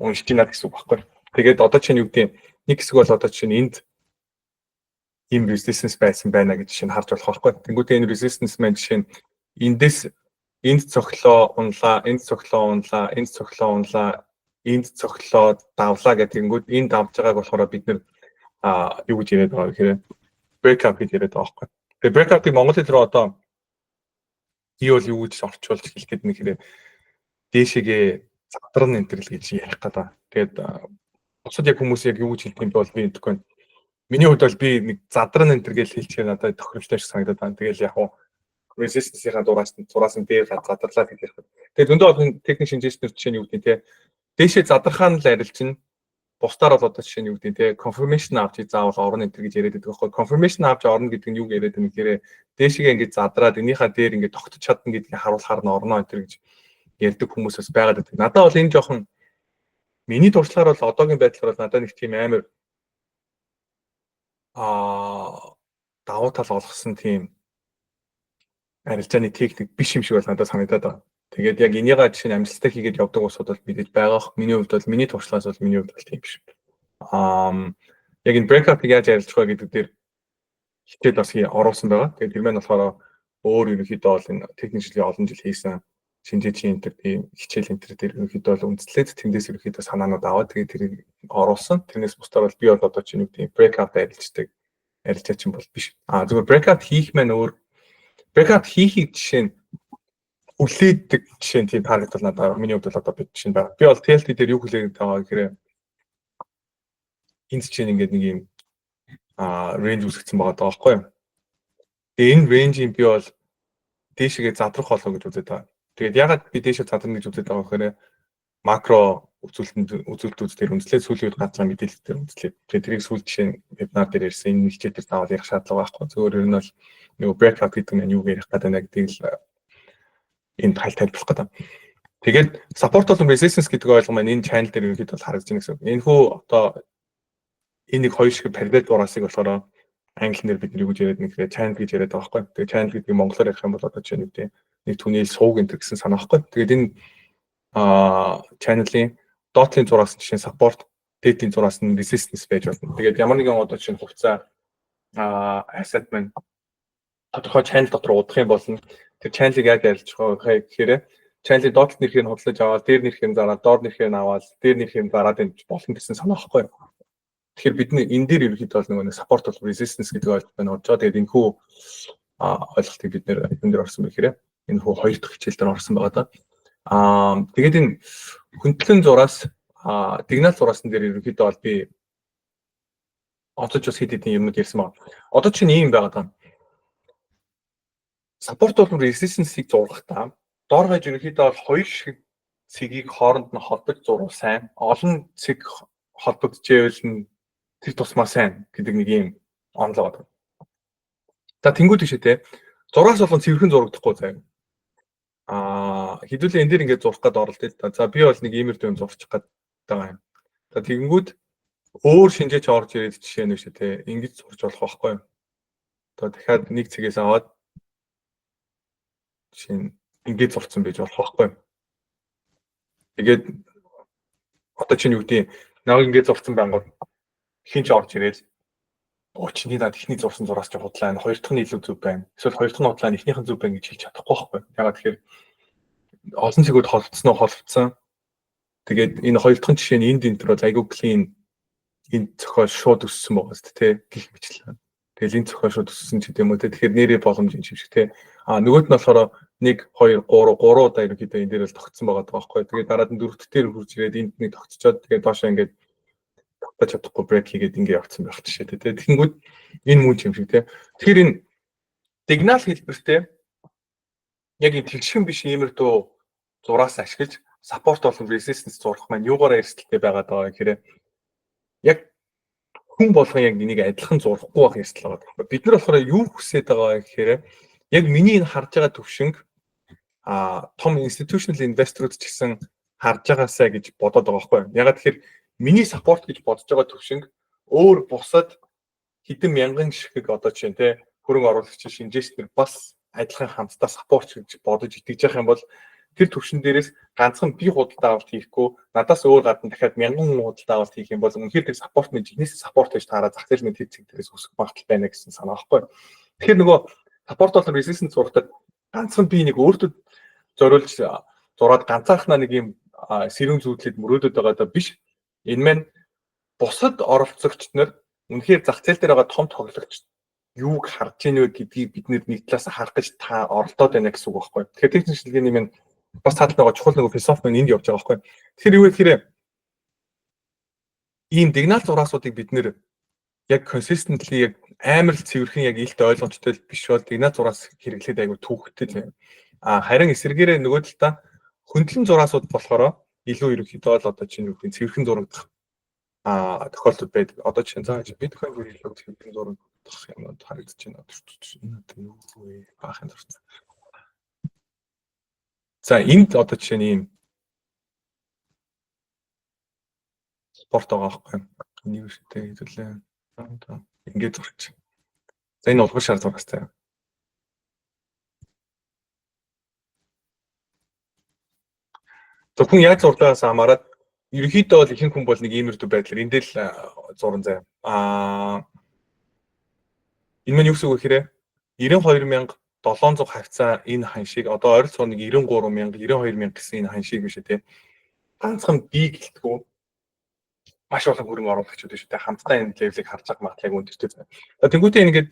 уншиж байна гэсэн үг байхгүй. Тэгээд одоо чинь юу гэдэг нэг хэсэг бол одоо чинь энд ийм resistance байсан байна гэж чинь харж болох байхгүй. Тэнгүүтээ энэ resistance маань жишээ нь эндээс энд цоглоо унлаа, энд цоглоо унлаа, энд цоглоо унлаа, энд цоглоо давлаа гэтэнгүүд энэ давж байгааг болохоор бид нэр юу гэж яриад байгаа гэхээр breakout гэж яриад байгаа байхгүй. Тэгээ breakout-ыг Монгол хэлээр одоо бол юу гэж орчуулж хэлэх гээд нэг хэрэг дээшээгээ задран энтерл гэж ярих гэдэг. Тэгээд бусад яг хүмүүс яг юу гэж хэлдэг юм бол би мэдэхгүй. Миний хувьд бол би нэг задран энтер гэж хэлчихээ надад тохиромжтой шиг санагдаад байна. Тэгэл яг resistance-ийн зураас нь дээр задарлаа гэж ярих. Тэгээд зөндөө олон техник шинжилгээчнэр жишээ нь юу гэдэг те дээшээ задрахаа нь л арилжин бусдаар бол одоо жишээ нь юу гэдэг те confirmation авч заавал орно энтер гэж яриад байдаг байхгүй. Confirmation авч орно гэдэг нь юу яриад байна гэхээр дээшээгээ ингэж задраад энийхээ дээр ингэж тогтож чадна гэдгийг харуулахаар нь орно энтер гэж ярьдаг хүмүүс бас байгаад байдаг. Надад бол энэ жоохон миний туршлагаар бол одоогийн байдлаар бол надад нэг тийм амар давуу тал олгосон тийм арилжааны техник биш юм шиг бол надад санагдаад байна. Тэгээд яг энийгээ жишээ нь амжилттай хийгээд явдаг усуд бол мэдээж байгаа. Миний хувьд бол миний туршлагаас бол миний хувьд бол тийм биш. Яг энэ breakout-ыг яаж арилжах вэ гэдэг дээр хичээл бас оруулсан байгаа. Тэгээд тэр маань болохоор өөр ерөнхийдөө бол энэ техник шинжилгээ олон жил хийсэн шинжээчийн энэ тийм хичээл энэ дээр ерөнхийдөө бол үндэслээд тэндээс ерөнхийдөө санаанууд аваад тэгээд тэрийг оруулсан. Тэрнээс бусдаар бол би бол одоо чинь нэг тийм breakout арилждаг арилжаач юм бол биш. Зүгээр breakout хийх маань өөр breakout хийхийг жишээ нь хүлээдэг жишээ нь тийм таргет бол надад миний хувьд бол одоо бид жишээ нь байгаа. Би бол TLT дээр юу хүлээгээд байгаа гэхээр энэ чинь ингээд нэг юм range үүсгэсэн байгаа даа байхгүй юу. Тэгээ энэ range-ийг би бол дээшгээ задрах болоо гэж үзээд байгаа. Тэгээд ягаад би дээшээ задрна гэж үзээд байгаа вэ гэхээр макро үзүүлэлтүүд дээр үндэслээд сүүлийн үед ганцхан мэдээлэл дээр үндэслээд тэрийг сүүл жишээ нь вебинар дээр ярьсан энэ хичээл дээр заавал ярих шаардлага байхгүй. Зөвхөн ер нь бол нөгөө breakout гэдэг нь юу ярих гэдэг нь гэдгийг л энд тайлбарлах гэдэг. Тэгээд support болон resistance гэдэг ойлгом маань энэ channel дээр ерөнхийдөө бол харагдаж байна гэсэн. Энэхүү одоо энэ нэг хоёр шиг parallel дураасыг болохоор англи нэр бид нэг үгүй яриад нэг channel гэж яриад байгаа байхгүй. Тэгээд channel гэдгийг монголоор ярих юм бол одоо чинь нэг түүний сууг энэ гэсэн санаа байхгүй. Тэгээд энэ channel-ийн dot-ийн зураас нь жишээ support, date-ийн зураас нь resistance байж болно. Тэгээд ямар нэгэн одоо чинь хувьцаа asset маань тодорхой channel дотор удах юм бол тэр channel-ыг яаж арилж байгаа гэхээр channel-ийн dot нэрхийг хөдлөж аваад, дээр нэрхийг зараад, доор нэрхийг аваад, дээр нэрхийг зараад энэ болно гэсэн санаа байхгүй. Тэгэхээр бид энэ дээр ерөнхийдөө бол нөгөө support бол resistance гэдэг ойлголт байна орж байгаа. Тэгээд энэ хүү ойлголтыг бид нэр энэ дээр орсон байхээр энэ хүү хоёр дахь хичээл дээр орсон байгаа даа. Тэгээд энэ хөндлөн зураас сигнал зураасан дээр ерөнхийдөө бол би онцолж бас хэд хэдэн юмуд ярьсан байна. Одоо чинь ийм байгаа даа. Support бол resistance-ийг зургахдаа доор гаж ерөнхийдөө бол хоёр шиг цэгийг хооронд нь холбож зурвал сайн, олон цэг холбогдчихвэл нь тэр тусмаа сайн гэдэг нэг юм онол байгаа. За тэнгуү тийшээ те. Зураас болгон цэвэрхэн зурагдахгүй заяа. Хэдүүлээ энэ дэр ингээд зурх гээд оролт л да. За би бол нэг иймэр дэм зурчих гээд байгаа юм. За тэгэнгүүт өөр шинжээч орж ирээд жишээ нь биш те. Ингэж зурж болох байхгүй юу? Одоо дахиад нэг цэгээс аваад жишээ нь ингэж зурцсан байж болох байхгүй юу? Тэгээд одоо чинь юу гэдэг нэг ингэж зурцсан байнгут хинч орж ирээд чиний над ихний зурсан зураас ч худлаа энэ хоёр дахь нь илүү зөв байна. Эсвэл хоёр дахь нь худлаа эхнийх нь зөв байна гэж хэлж чадахгүй байхгүй. Ягаад тэгэхээр олон цэгүүд холбогдсон. Тэгээд энэ хоёр дахь нь жишээ нь энд бол айгүй clean энэ зохиол шууд өссөн байгаа шүү дээ гэх мэтлээ. Тэгэл энэ зохиол шууд өссөн ч гэдэм үү те. Тэгэхээр нэрээ боломжийн юм шиг те. Нөгөөд нь болохоор 1 2 3 удаа ерөнхийдөө энэ дээр л тогтсон байгаа байхгүй. Тэгээд дараад нь дөрөвт дээр хурж ирээд энд нэг тогтцоод тэгээд доошоо ингээд тогтож чадахгүй брейк хийгээд ингэ явцсан байх жишээ те. Тэгэнгүүт энэ мөн юм шиг те. Тэгэхээр энэ сигнал хэлбэртэй яг энэ тэгшхэн биш иймэрдүү зураас ашиглаж support болон resistance зурах маань юугаараа эрсдэлтэй байгаад байгаа гэхээр яг хүн болгон яг энийг адилхан зурахгүй байх эрсдэл байгаа. Бид нар болохоор юу хүсэж байгаа гэхээр яг миний энэ харж байгаа төвшинг том institutional investor-ууд ч гэсэн харж байгаасаа гэж бодоод байгаа байхгүй. Ягаад тэгэхээр миний support гэж бодож байгаа төвшинг өөр бусад хэдэн мянган шиг одоо чинь те хөрөнгө оруулагч шинжээчнэр бас адилхан хамтдаа support гэж бодож итгэж явах юм бол тэр төвшин дээрээс ганцхан би худалдаа авалт хийхгүй надаас өөр гадна дахиад мянган худалдаа авалт хийх юм бол үнэхээр тэр support нь жигнэс support гэж таараа зах зээл мэд хэцэг дээрээс өсөх магадлал байна гэсэн санаа байхгүй. Тэгэхээр нөгөө support болон resistance зургатад ганцхан би нэг өөртөө зориулж зураад ганцаархнаа нэг юм сэрүүн зүйдлээд мөрөөдөд байгаа даа биш. Энэ маань бусад оролцогчд нар үнэхээр зах зээл дээр байгаа том тоглогч юуг харж ийнэ гэдгийг бид нэг талаас харах гэж та оролдоод байна гэсэн үг байхгүй. Тэгэхээр техник шилжгээний маань бас цаатал байгаа чухал нэг философи нь энд явж байгаа байхгүй. Тэгэхээр юу гэхээр ийм сигнал зураасуудыг бид нэр яг consistently яг амар л цэвэрхэн яг илт ойлгомжтой биш бол сигнал зураас хэрэглээд айгүй түүхтэй л. Харин эсвэргээрээ нөгөө талдаа хөндлөн зураасууд болохоор илүү ерөнхийдөө л одоо чинь юу гэх цэвэрхэн зурагдах тохиолдол байдаг. Одоо чинь за биткойн хэрэглэх цэвэрхэн зурагдах юмуд харагдаж байна. Энэ юу вэ? Баахан дуртай. За энд одоо жишээ нь ийм спорт байгаа байхгүй. Нэг шигтэй хэвлээ. Ингээд зурч. За энэ улгар шар зургастай. Зөвхөн яаж зурдаагаас хамаарат ерөнхийдөө бол ихэнх хүн бол нэг иймэрдүү байдлаар энд л зуран заяа. Энэ маань юу гэсэн үг вэ гэхээр 92,700 хавцаа энэ ханшийг одоо ойролцоогоор нэг 93,000 92,000 гэсэн энэ ханшийг биш үү те. Ганцхан би гэлтгүү маш олон хөрөнгө оруулагчид шүү дээ. Хамтдаа энэ левелийг харж байгаа магадлалыг өндөртэй заяа. Тэнгүүтээ ингээд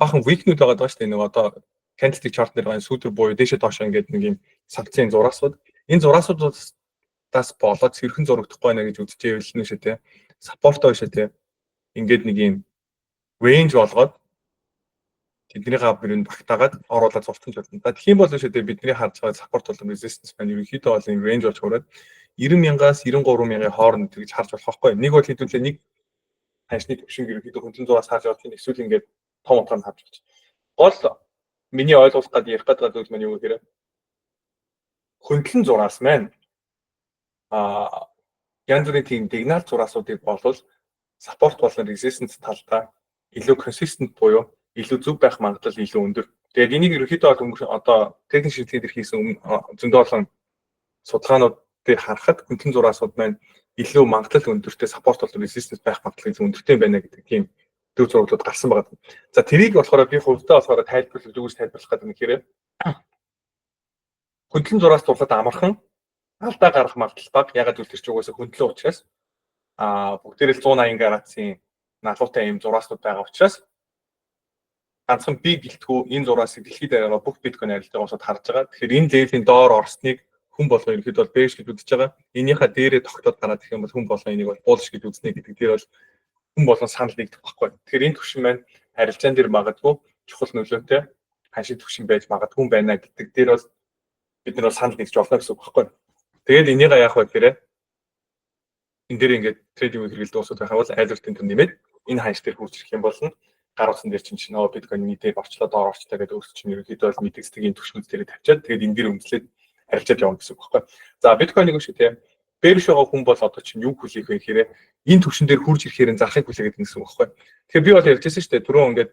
бахан викнүүд байгаа даа шүү дээ. Нэг одоо candlestick chart нэр гань сүүдэр буюу дээшээ доошоо ингээд нэг юм савцын зураасууд. Энэ зураасуудаас болоод сэрхэн зурагдахгүй байна гэж үзчихэвэл нэ шүү дээ. Саппортоо шүү дээ. Ингээд нэг юм range болгоод тэдний гаврыг багтаагаад оруулаад зурцсан ч болно. Тэгэх юм бол шүү дээ бидний харж байгаа support болон resistance маань ерөнхийдөө бол энэ range болж хураад 90,000-аас 93,000-ийн хооронд гэж харж болох байхгүй. Нэг бол хэдүүлээ нэг ханшны төвшинг ерөнхийдөө хөндлөн зураас харж явах чинь эсвэл ингээд том утгаар нь харж байгаа. Гол миний ойлгох гэдэг ярих гэдэг зүйл маань юу гэхээр хөндлөн зураас маань янз бүрийн тийм дигнал зураасуудыг болвол support болон resistance талдаа илүү consistent буюу илүү зөв байх магадлал илүү өндөр. Тэгээд энийг ерөнхийдөө одоо техник шийдлүүд хийсэн зөндөө олон судалгаанууд дээр харахад хөндлөн зураасууд маань илүү магадлал өндөртэй support болон resistance байх магадлал илүү өндөртэй байна гэдэг тийм төв зурглууд гарсан байгаа. За тэрийг болохоор би хувьдаа болохоор тайлбарлах гэдэг нь хэрэг хөндлөн зураас дурлаад амархан алдаа гарах магадлал бага. Ягаад гэвэл тэр чинь угаасаа хөндлөн учраас бүгдээрээ 180 градусын налуутай юм зураасууд байгаа учраас ганцхан би гэлтгүү энэ зураасыг дэлхийд байгаа бүх биткойн арилтайгаа усад харж байгаа. Тэгэхээр энэ левелийн доор орсныг хүн болгоо ерөөхдөө бол bearish гэж үзэж байгаа. Энийхээ дээрээ тогтоод гараад ирэх юм бол хүн болгоо энийг бол bullish гэж үзнэ гэдэг дээр бол хүн болгон санал нэгдэх байхгүй. Тэгэхээр энэ төвшин маань арилжаан дээр магадгүй чухал нөлөөтэй ханшийн төвшин байж магадгүй байна гэдэг дээр бол бид нар бол санал нэгж олно гэсэн үг байхгүй. Тэгээд энийг яах вэ гэхээр энэ дээр ингээд трейдинг хэрэгэлдэг усуд байхаа бол айлртын төв нэмээд энэ ханш дээр хурж ирэх юм болно. Гар утсан дээр чинь нөө биткойн нийтээр орчлоо доор орчлоо гэдэг өөрчлөлт чинь ерөнхийдөө бол мэдгэцгийн төвшнүүд дээр тавьчаад тэгээд энэ дээр үнэлээд арилжаад явна гэсэн үг байхгүй. За биткойныг шүү тийм bearish байгаа хүн бол одоо чинь юу хүлээх вэ гэхээр энэ төвшин дээр хурж ирэхээр зарахыг хүлээгээд гэсэн үг байхгүй. Тэгэхээр би бол ярьжсэн шүү дээ түрүүн ингээд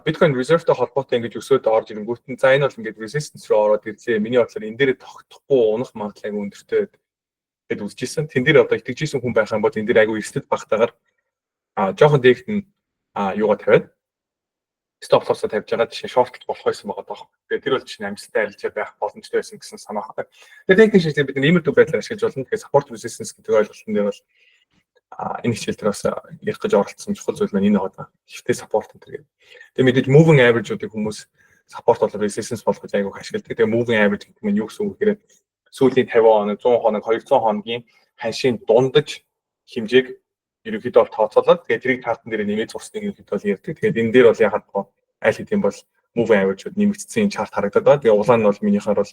биткойн резервтэй холбоотой ингэж өсөөд орж ирэнгүүт нь за энэ бол ингээд resistance руу ороод ирлээ. Миний бодлоор энэ дээр тогтохгүй унах магадлал айгүй өндөртэй гэд үзчихсэн. Тэн дээр одоо итгэжсэн хүн байх юм бол энэ дээр айгүй эрсдэд багтаагаар жоохон дээхт нь юугаа тавиад стоп лоссоо тавьж байгаа жишээ шортлж болох байсан байгаа даа. Тэгээд тэр бол чинь амжилттай арилжаа байх боломжтой байсан гэсэн санаа хаа. Тэгээд техник шийдлийг бид нэмэрдүү байдлаар ашиглаж болно. Тэгэхээр support resistance гэдэг ойлголтын дээр бол энэ хичээл дээр бас ярих гэж оролцсон чухал зүйл маань энэ байгаа. Хифтэй support энэ гэдэг. Тэгээд мэдээж moving average-уудыг хүмүүс support болон resistance болгож айгүйх ашигладаг. Тэгээд moving average гэдэг нь юу гэсэн үг гэхээр сүүлийн 50 хоног, 100 хоног, 200 хоногийн ханшийн дундаж хэмжээг ерөнхийдөө бол тооцоолоод тэгээд тэрийг тартан дээр нэмээд зурсныг ерөнхийдөө бол ярьдаг. Тэгээд энэ дээр бол яхад аль хэдийн бол moving average-ууд нэмэгдсэн чарт харагдаад байна. Тэгээд улаан нь бол минийхаар бол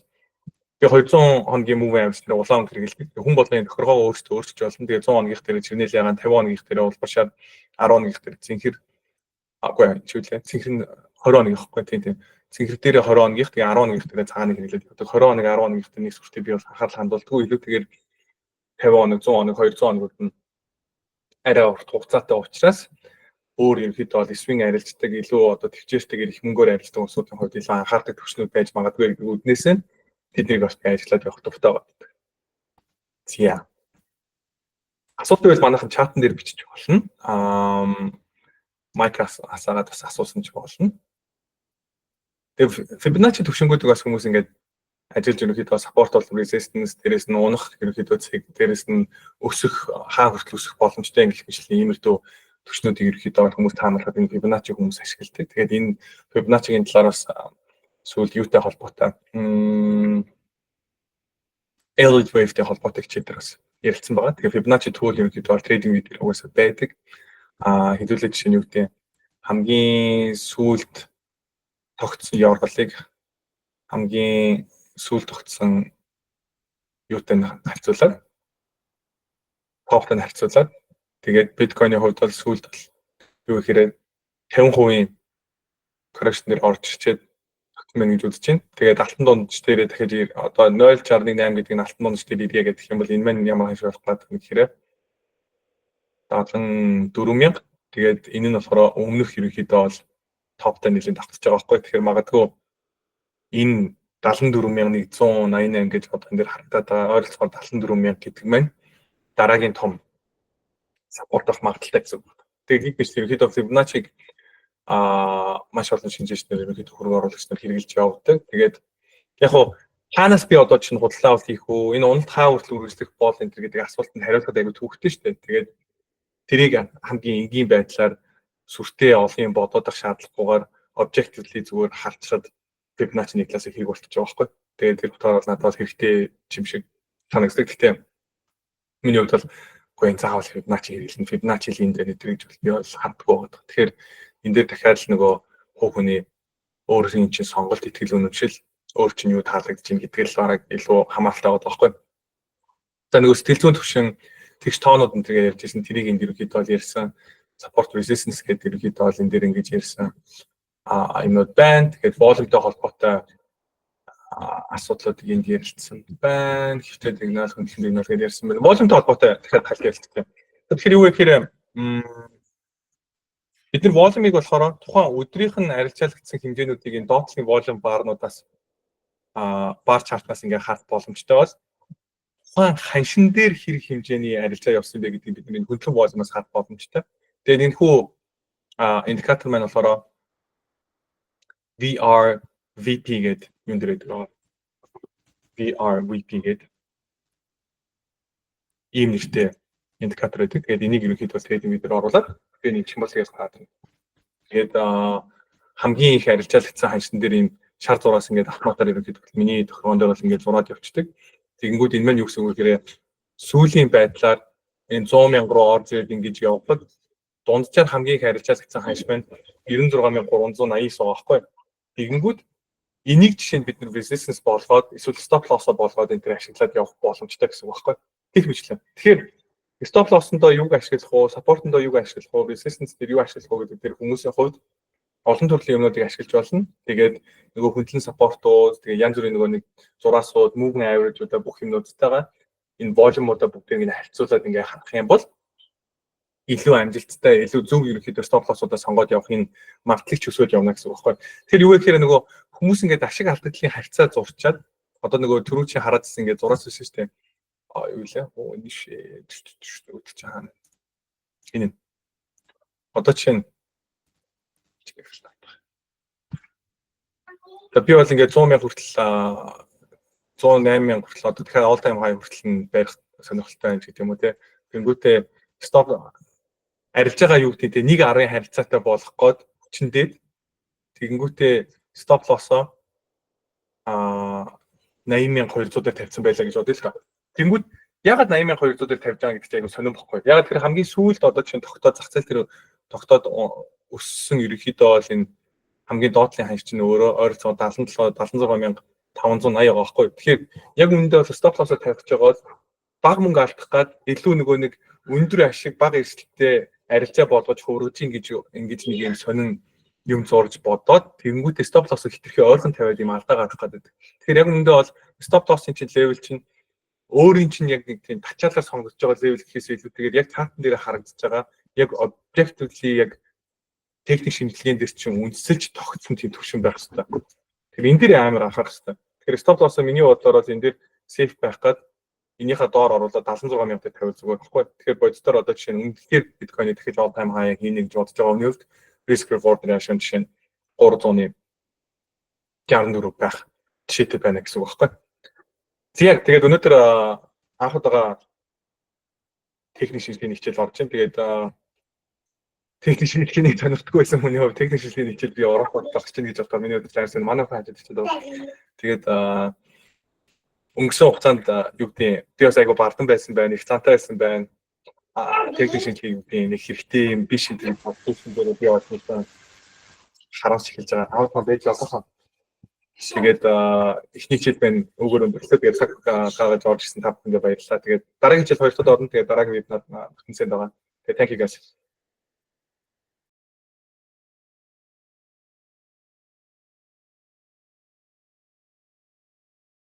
би 200 хоногийн moving average дээр улаан хэрэгэлдэг. Хүн болгоны тохиргоо өөрсдөө өөрчилж болно. Тэгээд 100 хоногийнх дээр чирнэл ягаан 50 хоногийнх дээр улбаршаад 10 хоногийнх дээр цэнхэр агүй чиглээ. Цэнхэр нь 20 хоногийнх байхгүй тийм. Цэнхэр дээр 20 хоногийнх тэгээд 10 хоногийнх дээр цагааныг хэрэглээд одоо 20 хоног 10 хоногийнх дээр нэг сүртэй би бол анхаарал хандуулдаггүй илүү тэгээд 50 хоног 100 хоног 200 хоногуд нь арай урт хугацаатай учраас өөр ерөнхийдөө бол swing арилждаг илүү одоо төвчээртэйгээр их мөнгөөр арилждаг усуудын хувьд илүү анхаардаг төвчнүүд байж магадгүй гэдэг үднээс нь тэднийг бас ажиллаад явах туфтаа байдаг. Тийм. Асуулт байвал манайхан чатан дээр бичиж болно. Майкас асаагаад бас асуусан ч болно. Тэгээ Fibonacci төвшингүүдийг бас хүмүүс ингээд ажиллаж ерөнхийдөө support болон resistance дээрээс нь унах ерөнхийдөө цэг дээрээс нь өсөх хаа хүртэл өсөх боломжтой гэх мэтлэн иймэрдүү төвчнүүдийг ерөнхийдөө хүмүүс таамаглахад энэ Fibonacci хүмүүс ашигладаг. Тэгээд энэ Fibonacci-гийн талаар бас сүүл юутай холбоотой Elliott wave-тэй холбоотой хичээлээр бас ярилцсан байгаа. Тэгээд Fibonacci tool ерөнхийдөө трейдинг дээр угаасаа байдаг. Хэдүүлээ жишээ нь юу гэдэг хамгийн сүүлд тогтсон яваргалыг хамгийн сүүл тогтсон юутай харьцуулаад топтой харьцуулаад тэгээд биткойны хувьд бол сүүлд бол юу гэхээр 50% correction-ээр орж ирчээд тогтсон гэж үзэж байна. Тэгээд алтан дундч дээрээ дахиж одоо 0.61.8 гэдэг нь алтан дундч дээр ирье гэдэг юм бол энэ маань ямар хашиг болох гэдэг юм гэхээр 74,000 тэгээд энэ нь болохоор өмнөх ерөнхийдөө бол топтой нэлийн давтаж байгаа байхгүй. Тэгэхээр магадгүй энэ 74,188 гэж одоо энэ дээр харагдаад байгаа ойролцоогоор 74,000 гэдэг маань дараагийн том support авах магадaltaй гэсэн үг. Тэгээд бид ерөнхийдөө Fibonacci-г маш олон шинжилгээчнэр ерөнхийдөө хөрөнгө оруулагч нар хэрэгжилж явуулдаг. Тэгээд яг хуу хаанаас би одоо чинь худлаа авах хийх үү? Энэ уналт хаа хүртэл үргэлжлэх бол энэ гэдэг асуултанд хариулахад аягүй төвөгтэй шүү дээ. Тэгээд тэрийг хамгийн энгийн байдлаар сүртэй олон юм бодоод ах шаардлагагүйгээр objectively зүгээр харцраад Fibonacci нэг классыг хэрэг болчих жоох байхгүй. Тэгээд тэр утгаараа надад бол хэрэгтэй юм шиг санагддаг. Гэхдээ миний хувьд бол гоо энэ заавал Fibonacci хэрэглэн Fibonacci лин дээр нэгж бол би бол хандгүй байгаа. Тэгэхээр энэ дээр дахиад л нөгөө хуу хүний өөрийн чинь сонголт итгэл үнэмшил өөр чинь юу таалагдж ийн гэдгээр л бараг илүү хамааралтай байгаа байхгүй. За нөгөө сэтгэл зүйн төвшин тэгш тоонууд нь тэгээ ярьж ирсэн тэрийг энэ ерөнхийдөө бол ярьсан. Support resistance гэдэг ерөнхийдөө бол энэ дээр ингэж ярьсан. Юмнууд байна. Тэгэхээр volumeтэй холбоотой асуудлуудыг энд ярилцсан байна. Хэвтэ сигнал, хөндлөн сигнал гэж ярьсан байна. Volumeтэй холбоотой дахиад тал ярилцсан. Тэгэхээр юу вэ гэхээр бид нар volume-ыг болохоор тухайн өдрийнх нь арилжаалагдсан хэмжээнүүдийг энэ доотлын volume баарнуудаас бар чартнаас ингээ харах боломжтой бол тухайн ханшин дээр хэрэг хэмжээний арилжаа явсан бэ гэдгийг бид энэ хөндлөн volume-аас харах боломжтой. Тэгээд энэ хүү индикатор маань болохоор VRVP гэдэг юм дээр байгаа. VRVP гэдэг ийм нэртэй индикатор байдаг. Тэгээд энийг ерөнхийдөө трейдинг дээр оруулаад тэгээд нэг чимбалгаас хаадаг. Тэгээд хамгийн их арилжаалагдсан ханшин дээр ийм шар зураас ингээд автоматар ерөнхийдөө миний тохиолдолд дээр бол ингээд зураад явчихдаг. Тэгэнгүүт энэ маань юу гэсэн үг гэхээр сүүлийн байдлаар энэ 100,000 руу орж ирээд ингэж явбал дунджаар хамгийн их арилжаалагдсан ханш байна 96389 байгаа байхгүй. Тэгэнгүүт энийг жишээнд бид нар resistance болгоод эсвэл stop loss болгоод энэ төр ашиглаад явах боломжтой гэсэн үг байхгүй. Тэг мэтлээ. Тэгэхээр stop loss-ондоо юуг ашиглах уу, support-ондоо юуг ашиглах уу, resistance дээр юу ашиглах уу гэдэг дээр хүмүүсийн хувьд олон төрлийн юмнуудыг ашиглаж болно. Тэгээд нөгөө хөндлөн support-ууд, тэгээд янз бүрийн нөгөө нэг зураасууд, moving average-уудаа бүх юмнуудтайгаа энэ volume-уудаа бүгдийг нь харьцуулаад ингээ харах юм бол илүү амжилттай, илүү зөв ерөнхийдөө stop loss-уудаа сонгоод явахын магадлалыг ч өсгөж явна гэсэн үг байхгүй. Тэгэхээр юу вэ гэхээр нөгөө хүмүүс ингээд ашиг алдагдлын харьцаа зурчаад одоо нөгөө түрүү чи хараадсэн ингээд зураас биш шүү дээ. Юу лээ? Энэ шээ өдөрч хаана. Энэ. Одоо чинь би бол ингээд 100,000 хүртэл 108,000 хүртэл одоо тэгэхээр all time high хүртэл нь барих сонирхолтой юм гэдэг юм уу те. Тэнгүүтээ stop арилж байгаа юу гэдэг нэг арын харилцаатай болох гээд хүчнээд тэгэнгүүтээ stop loss-оо 80,200 дээр тавьсан байлаа гэж бодъё л та. Тэнгүүд ягаад 80,200 дээр тавьж байгаа гэдэг чинь айгүй сонирн бохгүй. Ягаад тэр хамгийн сүүлд одоо чинь тогтоод зах зээл тэр тогтоод өссөн ерөнхийдөө бол энэ хамгийн доотлын ханш чинь өөрөө ойролцоогоор 77,580 байгаа байхгүй. Тэгэхээр яг үүндээ бол stop loss-оо тавьж байгаа бол бага мөнгө алдах гад илүү нөгөө нэг өндөр ашиг бага эрсдэлтэй арилжаа болгож хөргөж ингэж нэг юм сонин юм зурж бодоод тэгэнгүүтээ stop loss-ыг хитрхи ойлгон тавиад юм алдаа гаргах гэдэг. Тэгэхээр яг үүндээ бол stop loss-ын чинь level чинь өөрийн чинь яг нэг тийм тачаалаар сонгогдож байгаа level гэхээс илүү тэгээд яг чартн дээр харагдаж байгаа яг objectively яг техник шинжилгээнд дээр чинь үнсэлж тогтсон тийм төвшин байх хэрэгтэй. Тэгэхээр энэ дээр амар анхаарах хэрэгтэй. Тэгэхээр stop loss миний бодлоор бол энэ дээр safe байх гад энийхээ доор оруулаад 76,000 дээр тавил зүгээр баггүй. Тэгэхээр бодитоор одоо жишээ нь үнэхээр биткойны дахиж all time high хийнэ гэж бодож байгаа өмнөөд risk reward ratio жишээ нь 364 байх жишээтэй байна гэсэн үг баггүй. Тэгээд өнөөдөр анх удаага техник шинжилгээний хичээл орж ин. Тэгээд техник шинжилгээний сонирхдаггүй байсан хүний хувьд техник шинжилгээний хичээл би орох бодлого чинь гэж бодохоор миний хувьд хайрсан манай хүн хажууд хичээл байна. Тэгээд өнгөрсөн хугацаанд юу гэдэг би бас айгу бардам байсан байна, их цантай байсан байна. Техник шинжилгээ гэдэг нэг хэрэгтэй юм биш гэдэг бодсон дээр би бас хараас эхэлж байгаа. Аваад байж байгаа. Тэгээд эхний хичээл байна өгөр өндөрлөө. Тэгээд цаг гаргаж орж ирсэн та бүхэндээ баярлалаа. Тэгээд дараагийн хичээл хоёр дахь орно. Тэгээд дараагийн вебинар бүтэнсэнд байгаа. Тэгээд thank you guys.